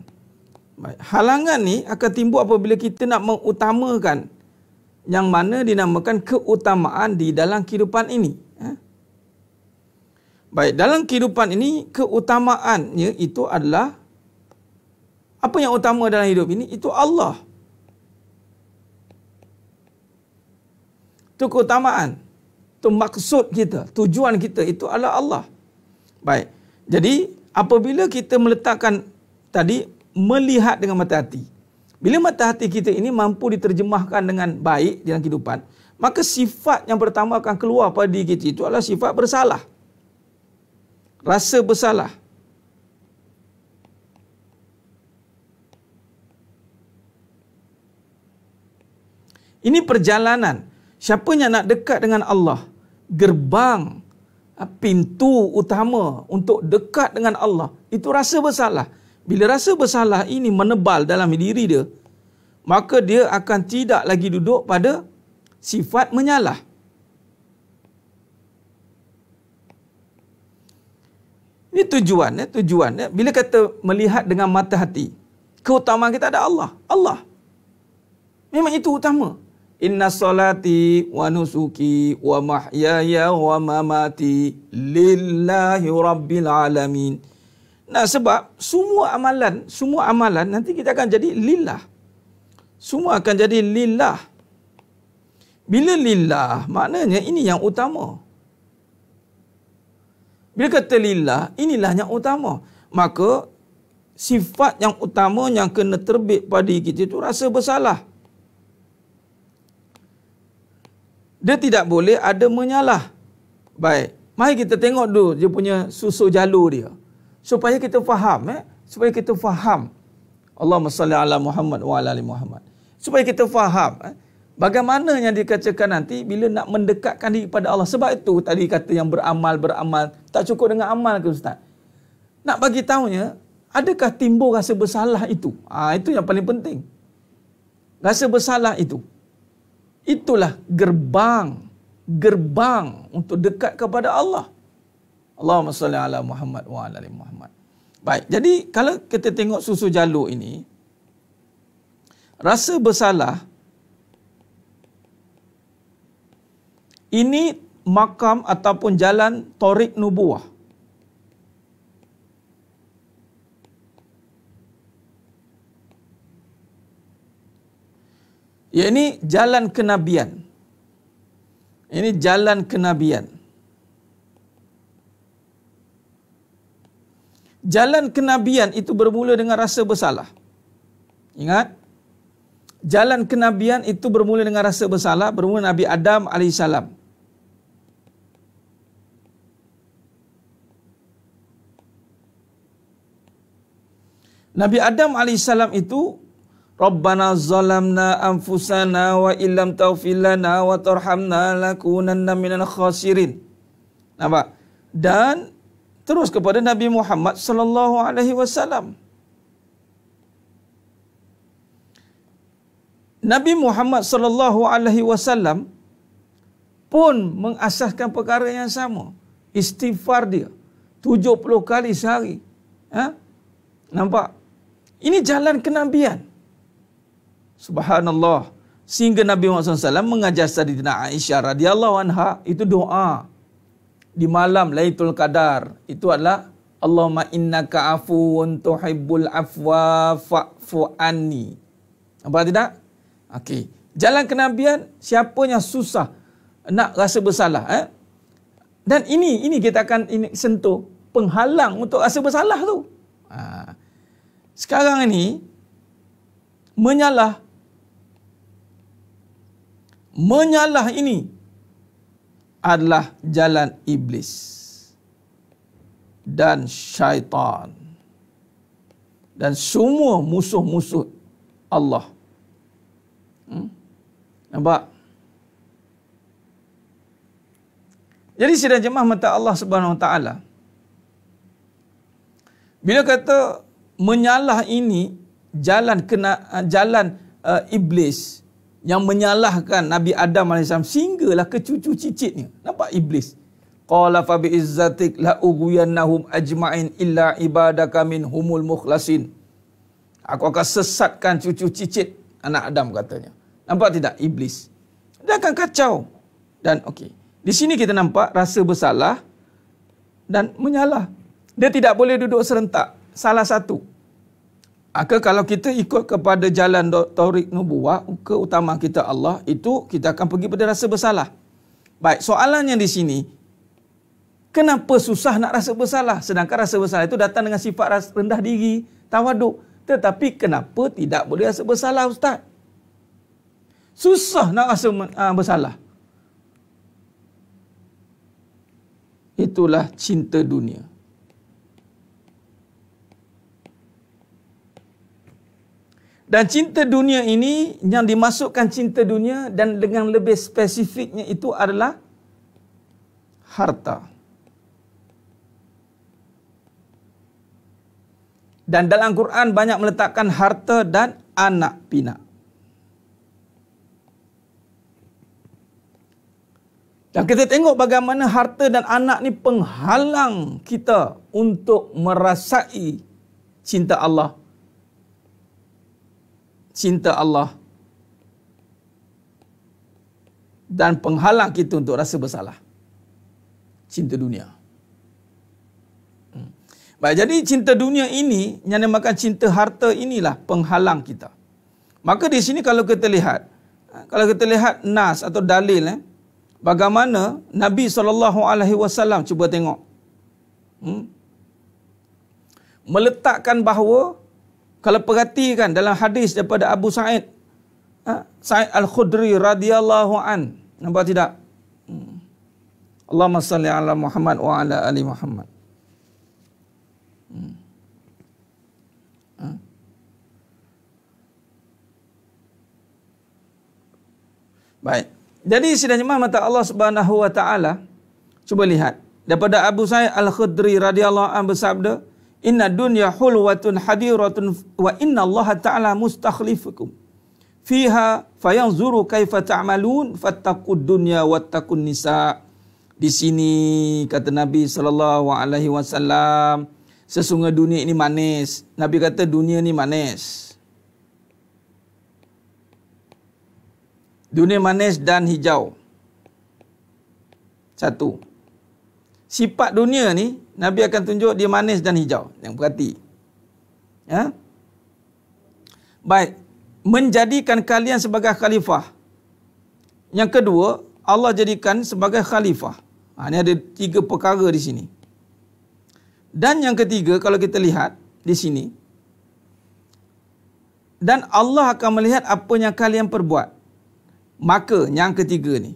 Baik, halangan ni akan timbul apabila kita nak mengutamakan yang mana dinamakan keutamaan di dalam kehidupan ini. Baik, dalam kehidupan ini keutamaannya itu adalah apa yang utama dalam hidup ini? Itu Allah. Itu keutamaan. Itu maksud kita, tujuan kita itu adalah Allah. Baik. Jadi apabila kita meletakkan tadi melihat dengan mata hati. Bila mata hati kita ini mampu diterjemahkan dengan baik dalam kehidupan, maka sifat yang pertama akan keluar pada diri kita itu adalah sifat bersalah. Rasa bersalah. Ini perjalanan. Siapa yang nak dekat dengan Allah, gerbang, pintu utama untuk dekat dengan Allah, itu rasa bersalah. Bila rasa bersalah ini menebal dalam diri dia, maka dia akan tidak lagi duduk pada sifat menyalah. Ini tujuan. Bila kata melihat dengan mata hati, keutamaan kita ada Allah. Allah. Memang itu utama. Inna salati wa nusuki wa mahyaya wa mamati lillahi rabbil alamin. Nah, sebab semua amalan nanti kita akan jadi lillah. Semua akan jadi lillah. Bila lillah, maknanya ini yang utama. Bila kata lillah, inilah yang utama. Maka sifat yang utama yang kena terbit pada kita itu rasa bersalah. Dia tidak boleh ada menyalah. Baik, mari kita tengok dulu dia punya susur jalur dia. Supaya kita faham. Supaya kita faham. Allahumma salli ala Muhammad wa ala ali Muhammad. Supaya kita faham. Bagaimana yang dikatakan nanti bila nak mendekatkan diri pada Allah. Sebab itu tadi kata yang beramal. Tak cukup dengan amal ke Ustaz? Nak bagi tahunya, adakah timbul rasa bersalah itu? Itu yang paling penting. Rasa bersalah itu. Itulah gerbang untuk dekat kepada Allah. Allahumma salli ala Muhammad wa ala ali Muhammad. Baik, jadi kalau kita tengok susur jalur ini, rasa bersalah ini makam ataupun jalan Thariq Nubuwah. Ya, ini jalan kenabian. Ini jalan kenabian. Jalan kenabian itu bermula dengan rasa bersalah. Ingat? Jalan kenabian itu bermula dengan rasa bersalah, bermula Nabi Adam AS. Nabi Adam AS itu Rabbana zalamna anfusana wa illam taghfir lana wa tarhamna lakunanna minal khasirin. Nampak? Dan terus kepada Nabi Muhammad sallallahu alaihi wasallam. Nabi Muhammad sallallahu alaihi wasallam pun mengasaskan perkara yang sama. Istighfar dia 70 kali sehari. Nampak? Ini jalan kenabian. Subhanallah. Sehingga Nabi Muhammad SAW mengajar Sayyidatina Aisyah radhiyallahu anha itu doa di malam Lailatul Qadar. Itu adalah Allahumma innaka afuwun tuhibbul afwa fa'fu anni. Nampak tidak? Okey. Jalan kenabian, siapa yang susah nak rasa bersalah, dan ini kita akan sentuh penghalang untuk rasa bersalah tu. Sekarang ini menyalah ini adalah jalan iblis dan syaitan dan semua musuh-musuh Allah. Nampak? Jadi sidang jemaah mata Allah Subhanahu Wa Taala, bila kata menyalah ini jalan iblis yang menyalahkan Nabi Adam AS sehinggalah ke cucu cicitnya. Nampak iblis? Qala fa bi izzatik la ughwiyannahum ajma'in illa ibadaka minhumul mukhlasin. Aku akan sesatkan cucu cicit anak Adam, katanya. Nampak tidak iblis? Dia akan kacau. Dan okey, di sini kita nampak rasa bersalah dan menyalah. Dia tidak boleh duduk serentak. Salah satu. Maka kalau kita ikut kepada jalan Thariq Nubuwah, keutamaan kita Allah, itu kita akan pergi pada rasa bersalah. Baik, soalannya di sini, kenapa susah nak rasa bersalah? Sedangkan rasa bersalah itu datang dengan sifat rendah diri, tawaduk. Tetapi kenapa tidak boleh rasa bersalah, Ustaz? Susah nak rasa bersalah. Itulah cinta dunia. Dan cinta dunia ini, yang dimasukkan cinta dunia dan dengan lebih spesifiknya itu adalah harta. Dan dalam Quran banyak meletakkan harta dan anak pinak. Dan kita tengok bagaimana harta dan anak ni penghalang kita untuk merasai cinta Allah. Cinta Allah. Dan penghalang kita untuk rasa bersalah. Cinta dunia. Baik, jadi cinta dunia ini, yang dinamakan cinta harta inilah penghalang kita. Maka di sini kalau kita lihat nas atau dalil, bagaimana Nabi SAW, cuba tengok, meletakkan bahawa, kalau perhatikan dalam hadis daripada Abu Sa'id Al-Khudri radhiyallahu an, nampak tidak? Allahumma salli ala Muhammad wa ala ali Muhammad. Baik. Jadi sidang jemaah mata Allah Subhanahu wa taala, cuba lihat daripada Abu Sa'id Al-Khudri radhiyallahu anhu bersabda, "Inna dunya hulwatun hadiratun wa inna Allah ta'ala mustakhlifukum fiha fayanzuru kaifa ta'malun fattaqud dunya wattaqun nisa." Di sini kata Nabi sallallahu alaihi wasallam, sesungguhnya dunia ini manis. Nabi kata dunia ni manis. Dunia manis dan hijau. Satu. Sifat dunia ni, Nabi akan tunjuk dia manis dan hijau. Yang perhati. Ya? Baik. Menjadikan kalian sebagai khalifah. Yang kedua, Allah jadikan sebagai khalifah. Ini ada 3 perkara di sini. Dan yang ketiga, kalau kita lihat di sini, dan Allah akan melihat apa yang kalian perbuat. Maka yang ketiga ni,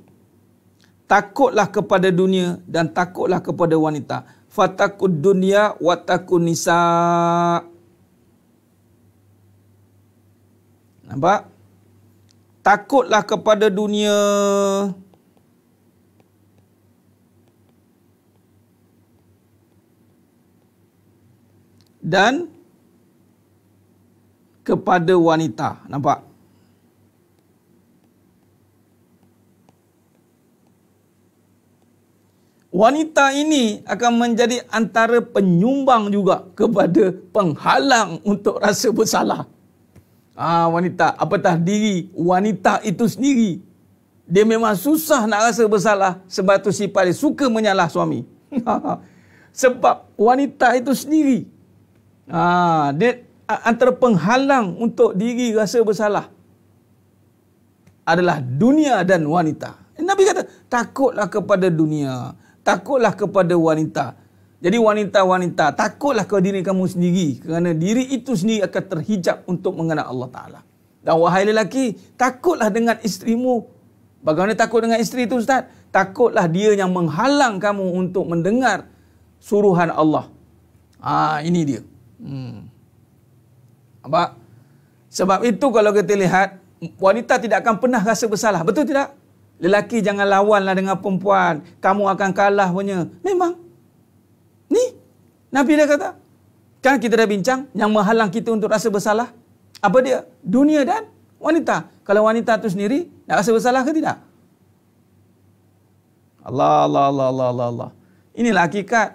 takutlah kepada dunia dan takutlah kepada wanita. Fattaqud dunya wattaqun nisa. Nampak? Takutlah kepada dunia dan kepada wanita. Nampak? Wanita ini akan menjadi antara penyumbang juga kepada penghalang untuk rasa bersalah. Wanita, apatah diri wanita itu sendiri, dia memang susah nak rasa bersalah sebab tu sifat dia suka menyalah suami. Sebab wanita itu sendiri, dia antara penghalang untuk diri rasa bersalah adalah dunia dan wanita. Nabi kata, takutlah kepada dunia, takutlah kepada wanita. Jadi wanita-wanita, takutlah kepada diri kamu sendiri, kerana diri itu sendiri akan terhijab untuk mengenal Allah Ta'ala. Dan wahai lelaki, takutlah dengan isterimu. Bagaimana takut dengan isteri itu, Ustaz? Takutlah dia yang menghalang kamu untuk mendengar suruhan Allah. Ini dia. Nampak? Sebab itu kalau kita lihat, wanita tidak akan pernah rasa bersalah. Betul tidak? Lelaki jangan lawanlah dengan perempuan. Kamu akan kalah punya. Memang. Ni, Nabi dah kata. Kan kita dah bincang, yang menghalang kita untuk rasa bersalah. Apa dia? Dunia dan wanita. Kalau wanita tu sendiri, nak rasa bersalah ke tidak? Allah. Inilah hakikat.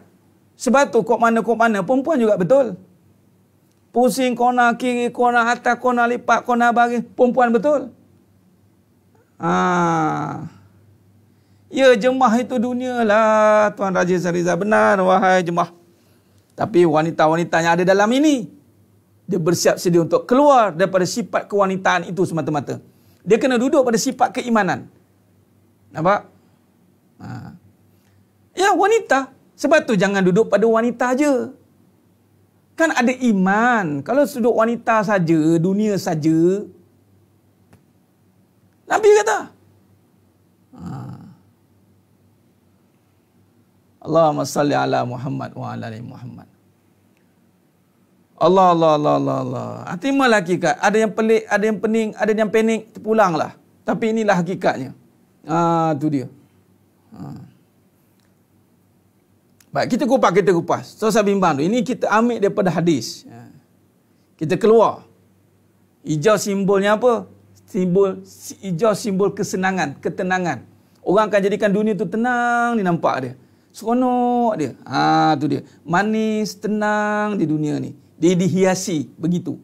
Sebab tu, kok mana, perempuan juga betul. Pusing kona kiri, kona atas, kona lipat, kona baris. Perempuan betul. Ya, jemaah itu dunia lah, Tuan Raja Sariza. Benar, wahai jemaah. Tapi wanita-wanita yang ada dalam ini, dia bersiap sedia untuk keluar daripada sifat kewanitaan itu semata-mata. Dia kena duduk pada sifat keimanan. Nampak? Ya, wanita. Sebab tu jangan duduk pada wanita aja. Kan ada iman. Kalau sudut wanita saja, dunia saja, Nabi kata. Allahumma salli ala Muhammad wa ala ali Muhammad. Allah. Hatimalah hakikat. Ada yang pelik, ada yang pening, ada yang panik, terpulanglah. Tapi inilah hakikatnya. Tu dia. Baik, kita kupas. So, saya bimbang tu. Ini kita ambil daripada hadis. Kita keluar. Hijau simbolnya apa? Hijau simbol kesenangan, ketenangan. Orang akan jadikan dunia tu tenang, ni nampak dia. Seronok dia. Tu dia. Manis, tenang di dunia ni. Dia dihiasi begitu.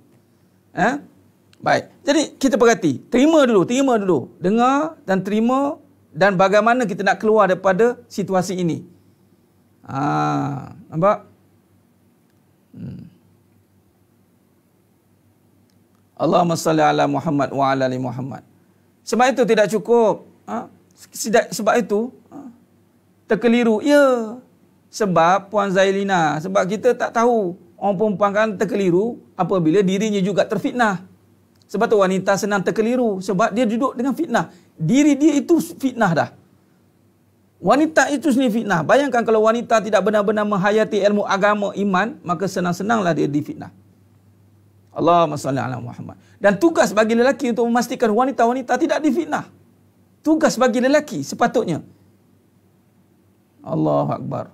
Baik. Jadi kita perhati, terima dulu. Dengar dan terima, dan bagaimana kita nak keluar daripada situasi ini. Nampak? Allahumma salli ala Muhammad wa ala ali Muhammad. Sebab itu tidak cukup. Sebab itu terkeliru. Ya. Sebab Puan Zailina, sebab kita tak tahu. Orang perempuan kan terkeliru apabila dirinya juga terfitnah. Sebab tu wanita senang terkeliru. Sebab dia duduk dengan fitnah. Diri dia itu fitnah dah. Wanita itu sendiri fitnah. Bayangkan kalau wanita tidak benar-benar menghayati ilmu agama, iman, maka senang-senanglah dia difitnah. Allahumma salli ala Muhammad. Dan tugas bagi lelaki untuk memastikan wanita-wanita tidak difitnah. Tugas bagi lelaki sepatutnya. Allahu Akbar.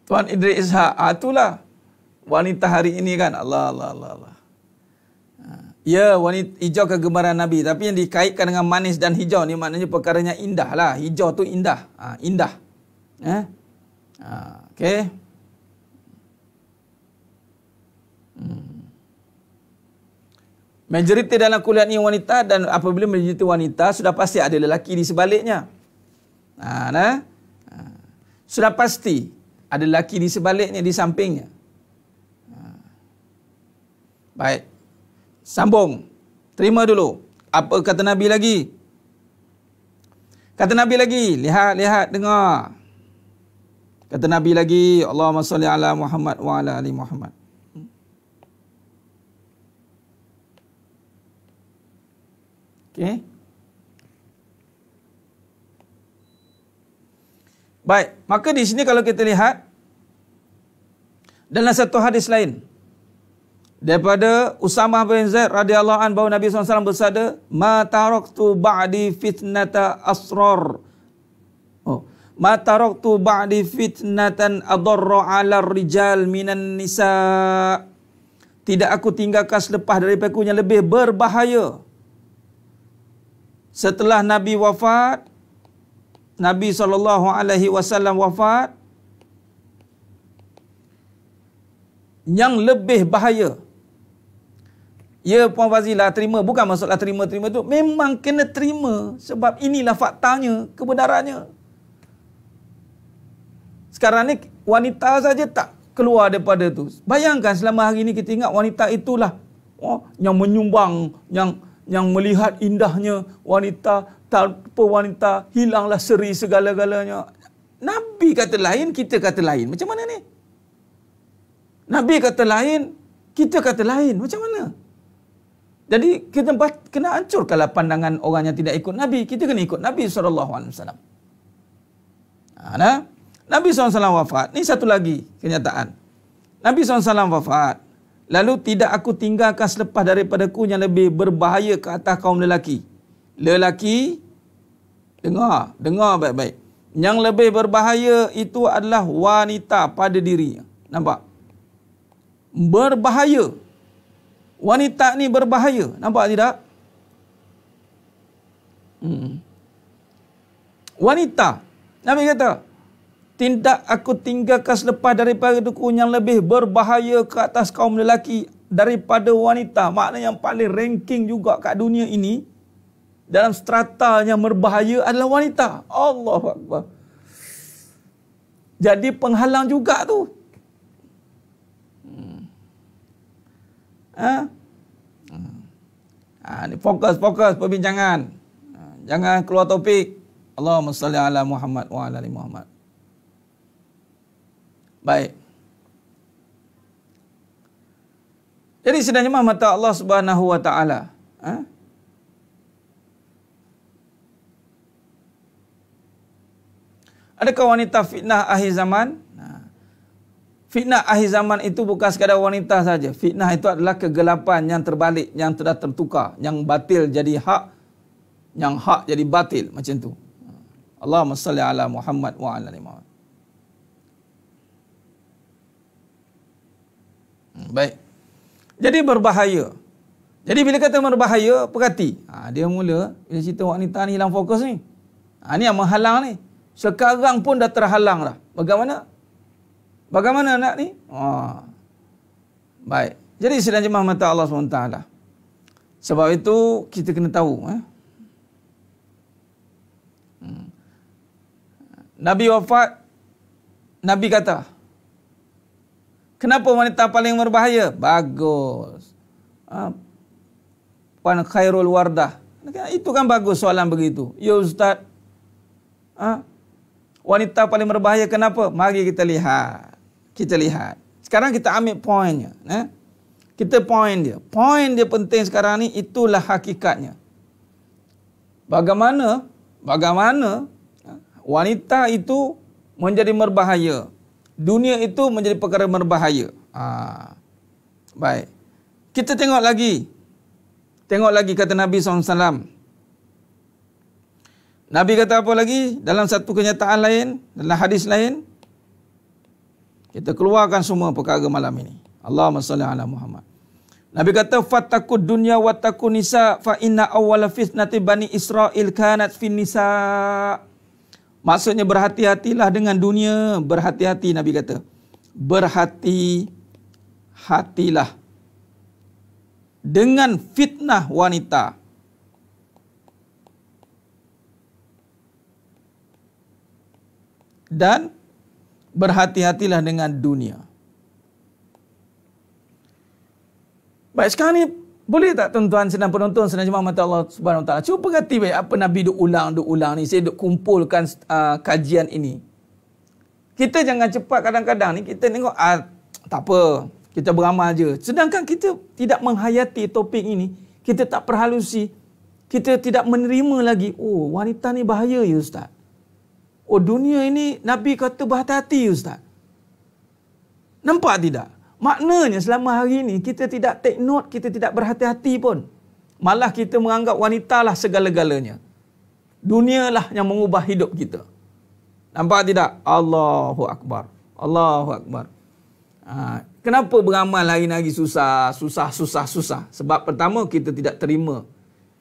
Tuan Idris Ishak, itulah wanita hari ini kan. Allah. Ya, wanita hijau kegemaran Nabi. Tapi yang dikaitkan dengan manis dan hijau ni maknanya perkaranya indah lah. Hijau tu indah. Indah. Okey. Majoriti dalam kuliah ni wanita, dan apabila majoriti wanita, sudah pasti ada lelaki di sebaliknya. Sudah pasti ada lelaki di sebaliknya, di sampingnya. Baik. Sambung. Terima dulu. Apa kata Nabi lagi? Kata Nabi lagi. Lihat, dengar. Kata Nabi lagi. Allahumma salli ala Muhammad wa ala ali Muhammad. Okey. Baik. Maka di sini kalau kita lihat, dalam satu hadis lain, daripada Usamah bin Zaid radhiyallahu anhu, bahawa Nabi SAW bersabda, ma taraktu ba'di fitnata asrar. Ma taraktu ba'di fitnatan adarra 'ala rijal minan nisa. Tidak aku tinggalkan selepas daripada aku yang lebih berbahaya. Setelah Nabi wafat, Nabi SAW wafat, yang lebih bahaya. Ya, Puan Fazila, terima. Bukan maksudlah terima-terima tu. Memang kena terima. Sebab inilah faktanya, kebenarannya. Sekarang ni, wanita saja tak keluar daripada tu. Bayangkan selama hari ini kita ingat wanita itulah yang menyumbang, yang melihat indahnya wanita, tanpa wanita hilanglah seri segala-galanya. Nabi kata lain, kita kata lain. Macam mana ni? Nabi kata lain, kita kata lain. Macam mana? Jadi kita kena hancurkanlah pandangan orang yang tidak ikut Nabi. Kita kena ikut Nabi SAW. Nabi SAW wafat. Ini satu lagi kenyataan. Nabi SAW wafat. Lalu tidak aku tinggalkan selepas daripadaku yang lebih berbahaya ke atas kaum lelaki. Lelaki, dengar baik-baik. Yang lebih berbahaya itu adalah wanita pada dirinya. Nampak? Berbahaya. Wanita ni berbahaya. Nampak tidak? Wanita. Nabi kata, tidak aku tinggalkan selepas daripada aku yang lebih berbahaya ke atas kaum lelaki daripada wanita. Maknanya yang paling ranking juga kat dunia ini, dalam strata yang berbahaya adalah wanita. Allahu Akbar. Jadi penghalang juga tu. Ni fokus perbincangan. Jangan keluar topik. Allahumma salli ala Muhammad wa ala ali Muhammad. Baik. Jadi sedang jemaah mata Allah Subhanahu wa taala, adakah wanita fitnah akhir zaman? Fitnah akhir zaman itu bukan sekadar wanita saja. Fitnah itu adalah kegelapan yang terbalik, yang sudah tertukar, yang batil jadi hak, yang hak jadi batil, macam tu. Allahumma salli ala Muhammad wa ala ali Muhammad. Baik. Jadi berbahaya. Jadi bila kata berbahaya, perhati. Dia mula bila cerita wanita ni hilang fokus ni. Ni yang menghalang ni. Sekarang pun dah terhalang dah. Bagaimana? Bagaimana nak ni? Baik. Jadi sedang jemaah mata Allah SWT. Sebab itu kita kena tahu. Nabi wafat, Nabi kata, kenapa wanita paling berbahaya? Bagus. Puan khairul wardah. Itu kan bagus soalan begitu. Ya Ustaz. Wanita paling berbahaya kenapa? Mari kita lihat. Kita lihat. Sekarang kita ambil poinnya. Kita poin dia. Poin dia penting sekarang ni, itulah hakikatnya. Bagaimana wanita itu menjadi berbahaya. Dunia itu menjadi perkara berbahaya. Baik. Kita tengok lagi. Tengok lagi kata Nabi SAW. Nabi kata apa lagi? Dalam satu kenyataan lain, dalam hadis lain. Kita keluarkan semua perkara malam ini. Allahumma salli ala Muhammad. Nabi kata, fattakud dunya wattaqun nisa fa inna awwala fitnati bani Israil kanat fin nisa. Maksudnya berhati-hatilah dengan dunia. Berhati-hati, Nabi kata. Berhati-hatilah dengan fitnah wanita. Dan berhati-hatilah dengan dunia. Baik, sekarang ni boleh tak tuan-tuan sedang penonton, sedang jemaah mata Allah Subhanahu Wa Taala, cuba perhati baik apa Nabi duk ulang ni. Saya duk kumpulkan kajian ini. Kita jangan cepat, kadang-kadang ni kita tengok tak apa, kita beramal je. Sedangkan kita tidak menghayati topik ini, kita tak perhalusi, kita tidak menerima lagi. Oh, wanita ni bahaya ya Ustaz. Oh, dunia ini Nabi kata berhati-hati Ustaz. Nampak tidak? Maknanya selama hari ini kita tidak take note, kita tidak berhati-hati pun. Malah kita menganggap wanita lah segala-galanya. Dunia lah yang mengubah hidup kita. Nampak tidak? Allahu Akbar. Allahu Akbar. Kenapa beramal hari ini susah? Sebab pertama, kita tidak terima.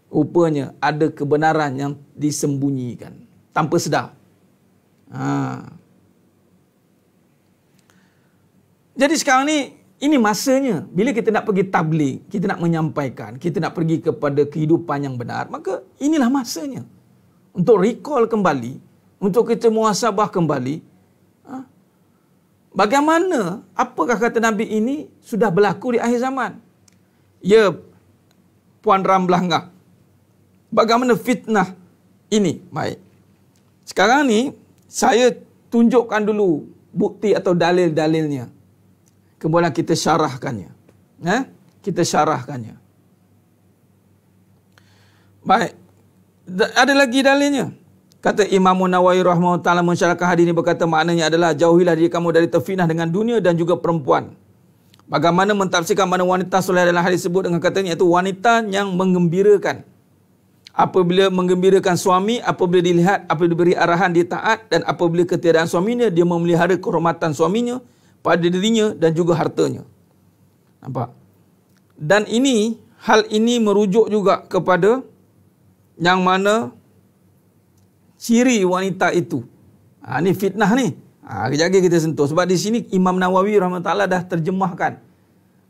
Rupanya ada kebenaran yang disembunyikan tanpa sedar. Jadi sekarang ni, ini masanya. Bila kita nak pergi tabligh, kita nak menyampaikan, kita nak pergi kepada kehidupan yang benar, maka inilah masanya. Untuk recall kembali, untuk kita muhasabah kembali. Bagaimana, apakah kata Nabi ini sudah berlaku di akhir zaman? Ya, Puan Ramlahngah. Bagaimana fitnah ini? Baik. Sekarang ni, saya tunjukkan dulu bukti atau dalil-dalilnya. Kemudian kita syarahkannya. Kita syarahkannya. Baik. Ada lagi dalilnya. Kata Imam Nawawi rahimahullah ta'ala mensyarahkan hadis ini, berkata maknanya adalah jauhilah diri kamu dari terfitnah dengan dunia dan juga perempuan. Bagaimana mentafsirkan mana wanita soleh dalam hadis tersebut dengan katanya, iaitu wanita yang menggembirakan. Apabila menggembirakan suami, apabila dilihat, apabila diberi arahan, dia taat, dan apabila ketiadaan suaminya, dia memelihara kehormatan suaminya pada dirinya dan juga hartanya. Nampak? Dan ini, hal ini merujuk juga kepada yang mana ciri wanita itu. Ini fitnah ni. Kejap lagi kita sentuh. Sebab di sini Imam Nawawi rahimahullah dah terjemahkan.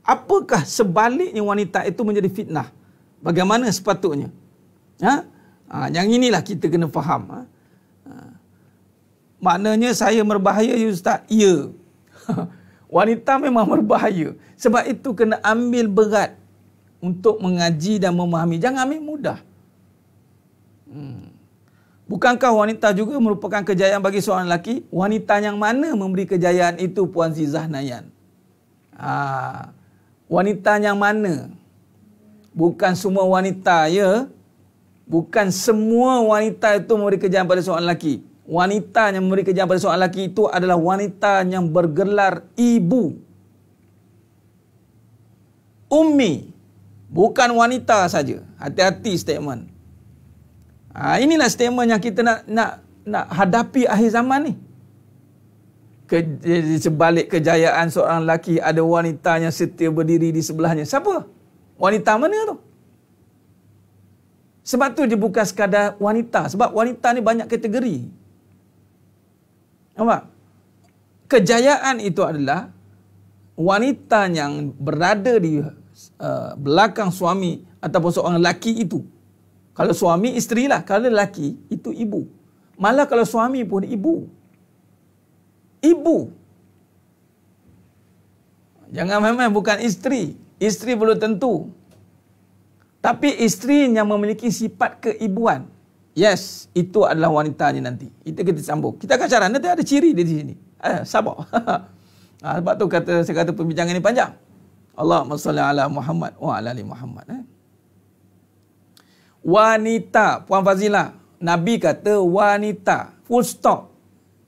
Apakah sebaliknya wanita itu menjadi fitnah? Bagaimana sepatutnya? Yang inilah kita kena faham. Maknanya saya berbahaya ya Ustaz? Ya. Wanita memang berbahaya. Sebab itu kena ambil berat untuk mengaji dan memahami. Jangan ambil mudah. Bukankah wanita juga merupakan kejayaan bagi seorang lelaki? Wanita yang mana memberi kejayaan itu, Puan Zizah Nayan? Wanita yang mana? Bukan semua wanita, ya. Bukan semua wanita itu memberi kejayaan pada seorang lelaki. Wanita yang memberi kejayaan pada seorang lelaki itu adalah wanita yang bergelar ibu. Ummi. Bukan wanita saja. Hati-hati statement. Inilah statement yang kita nak hadapi akhir zaman ni. Sebalik kejayaan seorang lelaki, ada wanita yang setia berdiri di sebelahnya. Siapa? Wanita mana tu? Sebab tu dia bukan sekadar wanita. Sebab wanita ni banyak kategori. Nampak? Kejayaan itu adalah wanita yang berada di belakang suami ataupun seorang lelaki itu. Kalau suami, isteri lah. Kalau lelaki, itu ibu. Malah kalau suami pun ibu. Ibu. Jangan main-main, bukan isteri. Isteri belum tentu. Tapi isteri yang memiliki sifat keibuan. Yes, itu adalah wanitanya nanti. Itu kita sambung. Kita akan cara, nanti ada ciri di sini. Sabar. Sebab tu saya kata perbincangan ini panjang. Allahumma salli ala Muhammad wa ala ali Muhammad. Wanita, Puan Fazilah, Nabi kata wanita, full stop.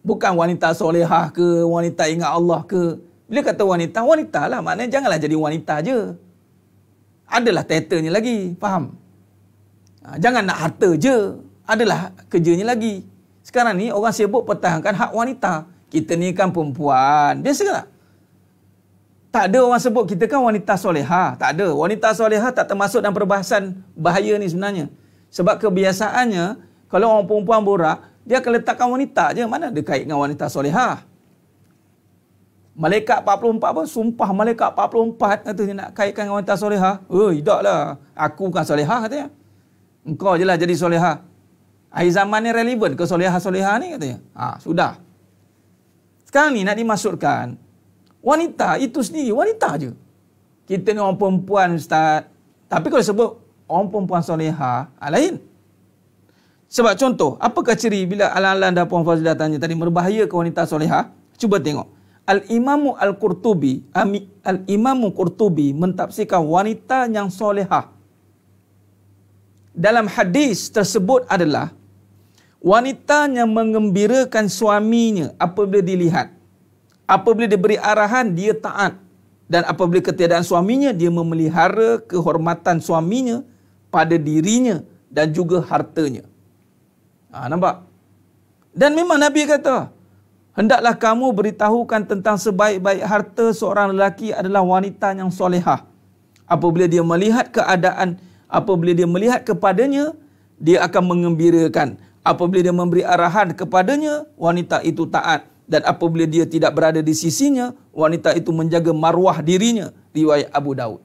Bukan wanita solehah ke, wanita ingat Allah ke. Bila kata wanita, wanita lah. Maknanya janganlah jadi wanita je. Adalah title-nya lagi, faham? Jangan nak harta je. Adalah kerjanya lagi. Sekarang ni orang sibuk pertahankan hak wanita. Kita ni kan perempuan. Biasa tak? Tak ada orang sebut kita kan wanita solehah. Tak ada. Wanita solehah tak termasuk dalam perbahasan bahaya ni sebenarnya. Sebab kebiasaannya, kalau orang perempuan borak, dia akan letakkan wanita je. Mana ada kait dengan wanita solehah? Malaikat 44 pun, sumpah malaikat 44 katanya nak kaitkan dengan wanita solehah. Tidaklah. Aku bukan solehah katanya. Engkau je lah jadi solehah. Akhir zaman ni relevan ke solehah-solehah ni katanya. Sudah. Sekarang ni nak dimaksudkan, wanita itu sendiri, wanita je. Kita ni orang perempuan, Ustaz. Tapi kalau sebut orang perempuan solehah, lain. Sebab contoh, apakah ciri bila Alan-Alan dan Puan Fazilah tanya tadi, berbahaya ke wanita solehah? Cuba tengok. Al-Imamu Qurtubi mentafsirkan wanita yang solehah. Dalam hadis tersebut adalah wanita yang mengembirakan suaminya apabila dilihat. Apabila diberi arahan, dia taat. Dan apabila ketiadaan suaminya, dia memelihara kehormatan suaminya pada dirinya dan juga hartanya. Nampak? Dan memang Nabi kata, hendaklah kamu beritahukan tentang sebaik-baik harta seorang lelaki adalah wanita yang solehah. Apabila dia melihat keadaan, apabila dia melihat kepadanya, dia akan mengembirakan. Apabila dia memberi arahan kepadanya, wanita itu taat. Dan apabila dia tidak berada di sisinya, wanita itu menjaga maruah dirinya. Riwayat Abu Daud.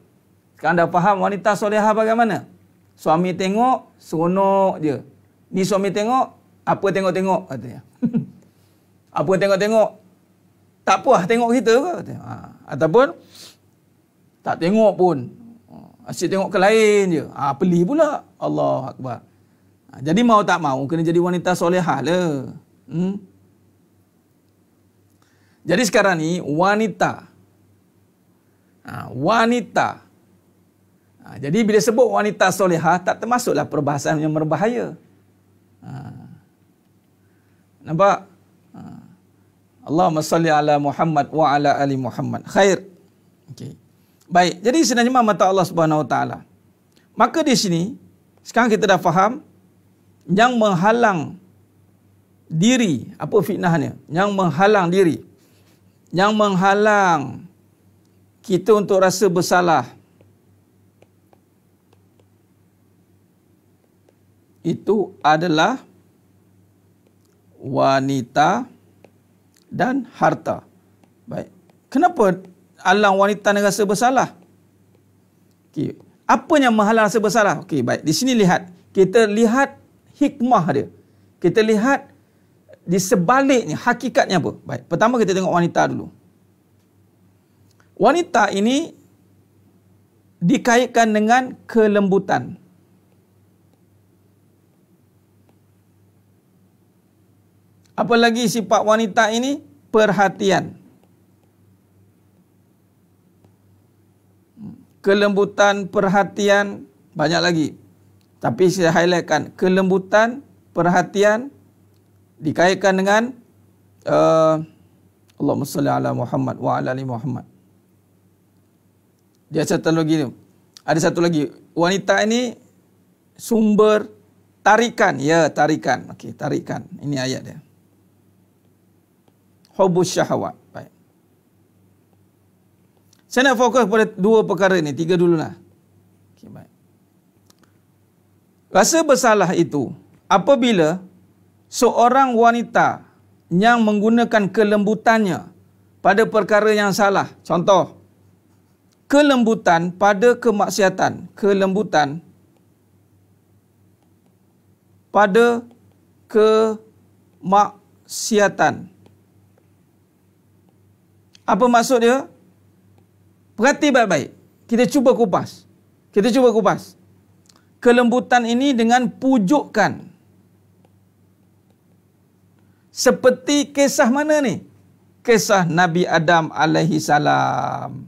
Sekarang dah faham wanita solehah bagaimana? Suami tengok, seronok je. Ni suami tengok, apa tengok-tengok katanya. Apa tengok-tengok? Tak puas tengok kita ke? Ataupun tak tengok pun. Asyik tengok ke lain je. Peli pula. Allah Akbar. Jadi mau tak mau, kena jadi wanita solehah lah. Jadi sekarang ni, wanita. Wanita. Jadi bila sebut wanita solehah, tak termasuklah perbahasan yang berbahaya. Nampak? Allahumma salli ala Muhammad wa ala ali Muhammad. Khair. Okay. Baik, jadi sebenarnya mata Allah Subhanahu Wa Taala. Maka di sini, sekarang kita dah faham yang menghalang diri, apa fitnahnya? Yang menghalang diri. Yang menghalang kita untuk rasa bersalah. Itu adalah wanita dan harta. Baik. Kenapa halang wanita ni rasa bersalah? Okey. Apa yang menghalang rasa bersalah? Okey, baik. Di sini lihat. Kita lihat hikmah dia. Kita lihat di sebaliknya, hakikatnya apa? Baik. Pertama kita tengok wanita dulu. Wanita ini dikaitkan dengan kelembutan. Apalagi sifat wanita ini? Perhatian. Kelembutan, perhatian, banyak lagi. Tapi saya highlightkan kelembutan, perhatian dikaitkan dengan Allahumma salli ala Muhammad wa ala ali Muhammad. Dia satu lagi ni. Ada satu lagi. Wanita ini sumber tarikan. Ya, tarikan. Okey, tarikan. Ini ayat dia. Hubus syahwat. Baik. Saya nak fokus pada dua perkara ni. Tiga dululah. Okey, baik. Rasa bersalah itu apabila seorang wanita yang menggunakan kelembutannya pada perkara yang salah. Contoh, kelembutan pada kemaksiatan. Kelembutan pada kemaksiatan. Apa maksud dia? Perhati baik-baik. Kita cuba kupas. Kelembutan ini dengan pujukan. Seperti kisah mana ni? Kisah Nabi Adam alaihi salam.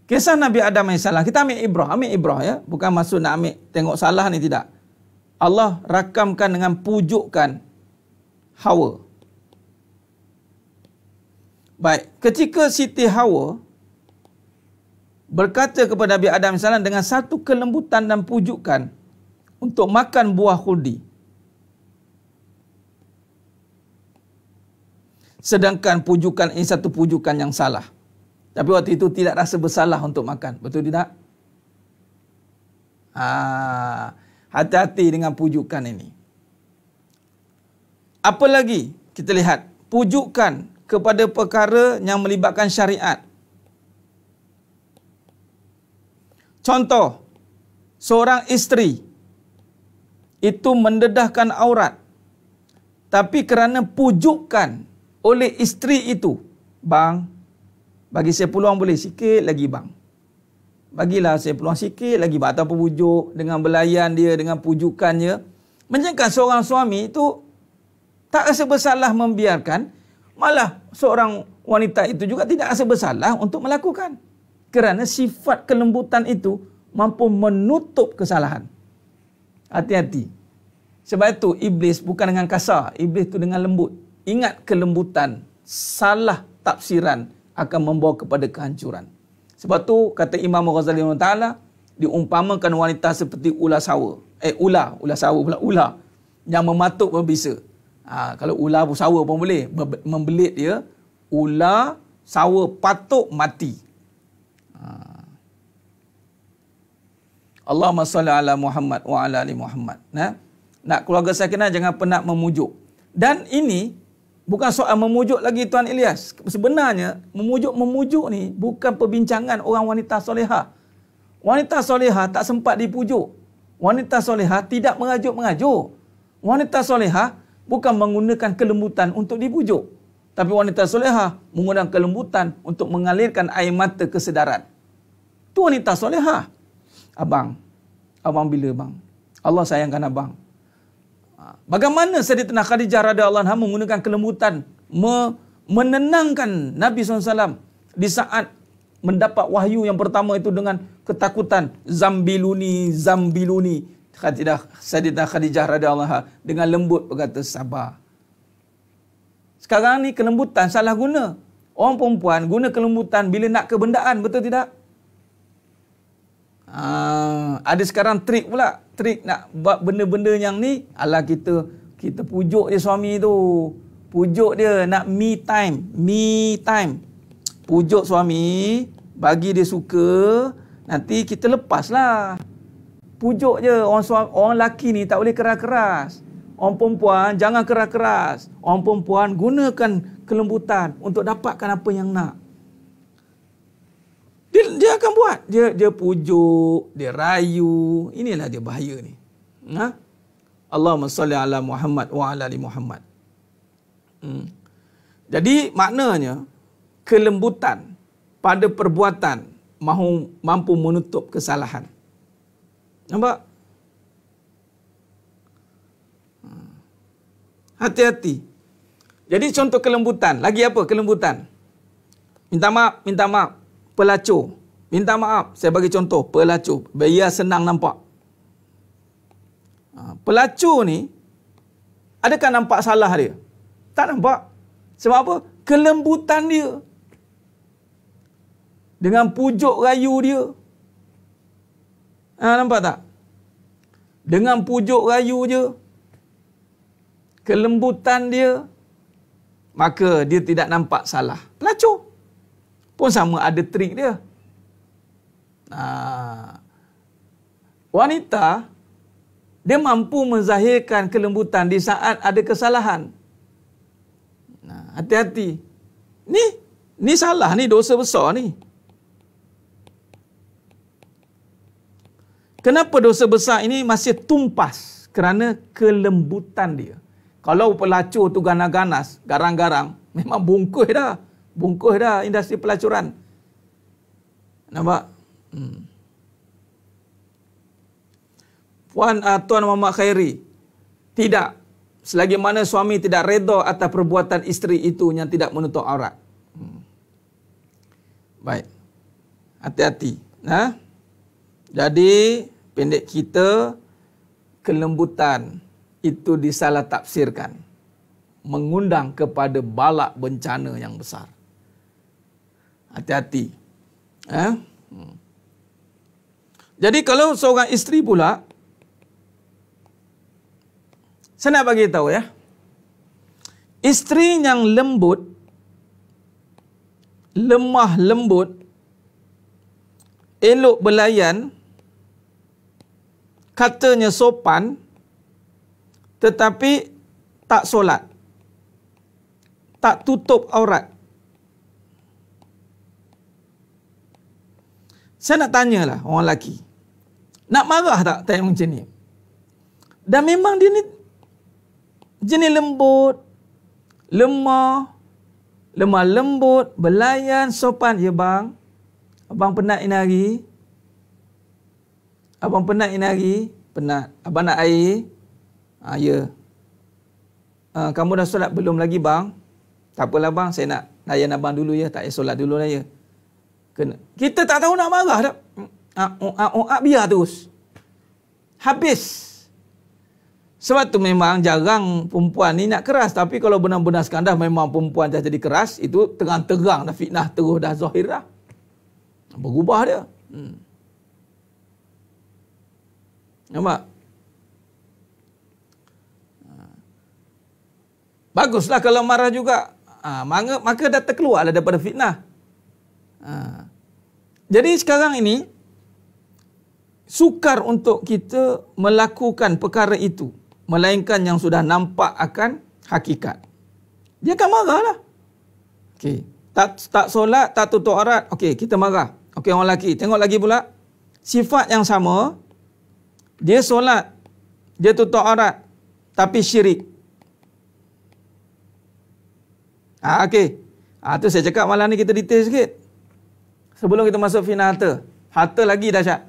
Kisah Nabi Adam alaihi salam. Kita ambil ibrah ya. Bukan maksud nak ambil tengok salah ni, tidak. Allah rakamkan dengan pujukan Hawa. Baik, ketika Siti Hawa berkata kepada Nabi Adam AS dengan satu kelembutan dan pujukan untuk makan buah khuldi. Sedangkan pujukan ini satu pujukan yang salah. Tapi waktu itu tidak rasa bersalah untuk makan. Betul tidak? Hati-hati dengan pujukan ini. Apa lagi? Kita lihat. Pujukan kepada perkara yang melibatkan syariat. Contoh, seorang isteri itu mendedahkan aurat, tapi kerana pujukan oleh isteri itu, bang, bagi saya peluang boleh sikit lagi bang. Bagilah saya peluang sikit lagi bang. Ataupun pujuk dengan belayan dia, dengan pujukannya. Menjadikan seorang suami itu tak rasa bersalah membiarkan, malah seorang wanita itu juga tidak rasa bersalah untuk melakukan. Kerana sifat kelembutan itu mampu menutup kesalahan. Hati-hati. Sebab itu iblis bukan dengan kasar. Iblis itu dengan lembut. Ingat kelembutan. Salah tafsiran akan membawa kepada kehancuran. Sebab tu kata Imam Ghazali Ta'ala, diumpamakan wanita seperti ular sawa. Ular sawa pula. Ular yang mematuk berbisa. Kalau ular sawa pun boleh. Membelit dia. Ular sawa patuk mati. Allahumma salli ala Muhammad wa ala ali Muhammad. Nak keluarga sakinah jangan penat memujuk. Dan ini bukan soal memujuk lagi Tuan Ilyas. Sebenarnya memujuk ni bukan perbincangan orang wanita solehah. Wanita solehah tak sempat dipujuk. Wanita solehah tidak mengajuk-mengajuk. Wanita solehah bukan menggunakan kelembutan untuk dipujuk. Tapi wanita solehah menggunakan kelembutan untuk mengalirkan air mata kesedaran. Itu wanita solehah. Abang bila bang? Allah sayangkan abang. Bagaimana Sayyidatina Khadijah radhiyallahu anha menggunakan kelembutan menenangkan Nabi SAW di saat mendapat wahyu yang pertama itu dengan ketakutan. Zambiluni. Sayyidatina Khadijah radhiyallahu anha dengan lembut berkata sabar. Sekarang ni kelembutan salah guna. Orang perempuan guna kelembutan bila nak kebendaan, betul tidak? Ada sekarang trik pula. Trik nak buat benda-benda yang ni. Alah kita pujuk dia suami tu. Pujuk dia nak me time. Pujuk suami. Bagi dia suka. Nanti kita lepaslah. Pujuk je. Orang lelaki ni tak boleh keras-keras. Orang perempuan jangan keras-keras. Orang perempuan gunakan kelembutan untuk dapatkan apa yang nak. Dia akan buat. Dia pujuk, dia rayu. Inilah dia bahaya ni. Allahumma salli ala Muhammad wa ala ali Muhammad. Jadi maknanya kelembutan pada perbuatan mampu menutup kesalahan. Nampak? Hati-hati. Jadi contoh kelembutan. Lagi apa kelembutan? Minta maaf. Pelacur. Minta maaf. Saya bagi contoh. Pelacur. Biar senang nampak. Pelacur ni, adakah nampak salah dia? Tak nampak. Sebab apa? Kelembutan dia. Dengan pujuk rayu dia. Nampak tak? Dengan pujuk rayu dia. Kelembutan dia. Maka dia tidak nampak salah. Pelacur pun sama, ada trik dia. Wanita, dia mampu menzahirkan kelembutan di saat ada kesalahan. Hati-hati. Ni salah, ni dosa besar ni. Kenapa dosa besar ini masih tumpas? Kerana kelembutan dia. Kalau pelacur tu ganas-ganas, garang-garang, memang bungkus dah. Bungkus dah industri pelacuran. Nampak? Tuan Muhammad Khairi, tidak. Selagi mana suami tidak redha atas perbuatan isteri itu yang tidak menutup aurat. Baik. Hati-hati. Jadi, pendek kita, kelembutan itu disalah tafsirkan. Mengundang kepada balak bencana yang besar. Hati-hati. Jadi kalau seorang isteri pula, saya nak bagi tahu ya. Isteri yang lembut, lemah lembut, elok belayan, katanya sopan, tetapi tak solat, tak tutup aurat. Saya nak tanyalah orang lelaki, nak marah tak tanya macam ni? Dan memang dia ni jenis lembut, lemah lembut, belayan, sopan. Ya bang, abang penat ini hari. Abang penat ini hari. Penat. Abang nak air? Ya. Kamu dah solat belum lagi bang? Tak apalah bang, saya nak layan abang dulu ya. Tak payah solat dulu lah ya. Kena. Kita tak tahu nak marah tak? Biar terus. Habis. Sebab tu memang jarang perempuan ni nak keras. Tapi kalau benar-benar sekandar memang perempuan dah jadi keras, itu terang-terang dah fitnah terus dah zahir dah. Berubah dia. Nampak? Baguslah kalau marah juga. Maka dah terkeluarlah daripada fitnah. Jadi sekarang ini, sukar untuk kita melakukan perkara itu. Melainkan yang sudah nampak akan hakikat. Dia akan marahlah. Okey. Tak solat, tak tutup aurat. Okey, kita marah. Okey, orang lelaki. Tengok lagi pula. Sifat yang sama. Dia solat. Dia tutup aurat. Tapi syirik. Okey. Tu saya cakap malam ni kita detail sikit. Sebelum kita masuk fitnah harta. Harta lagi dahsyat.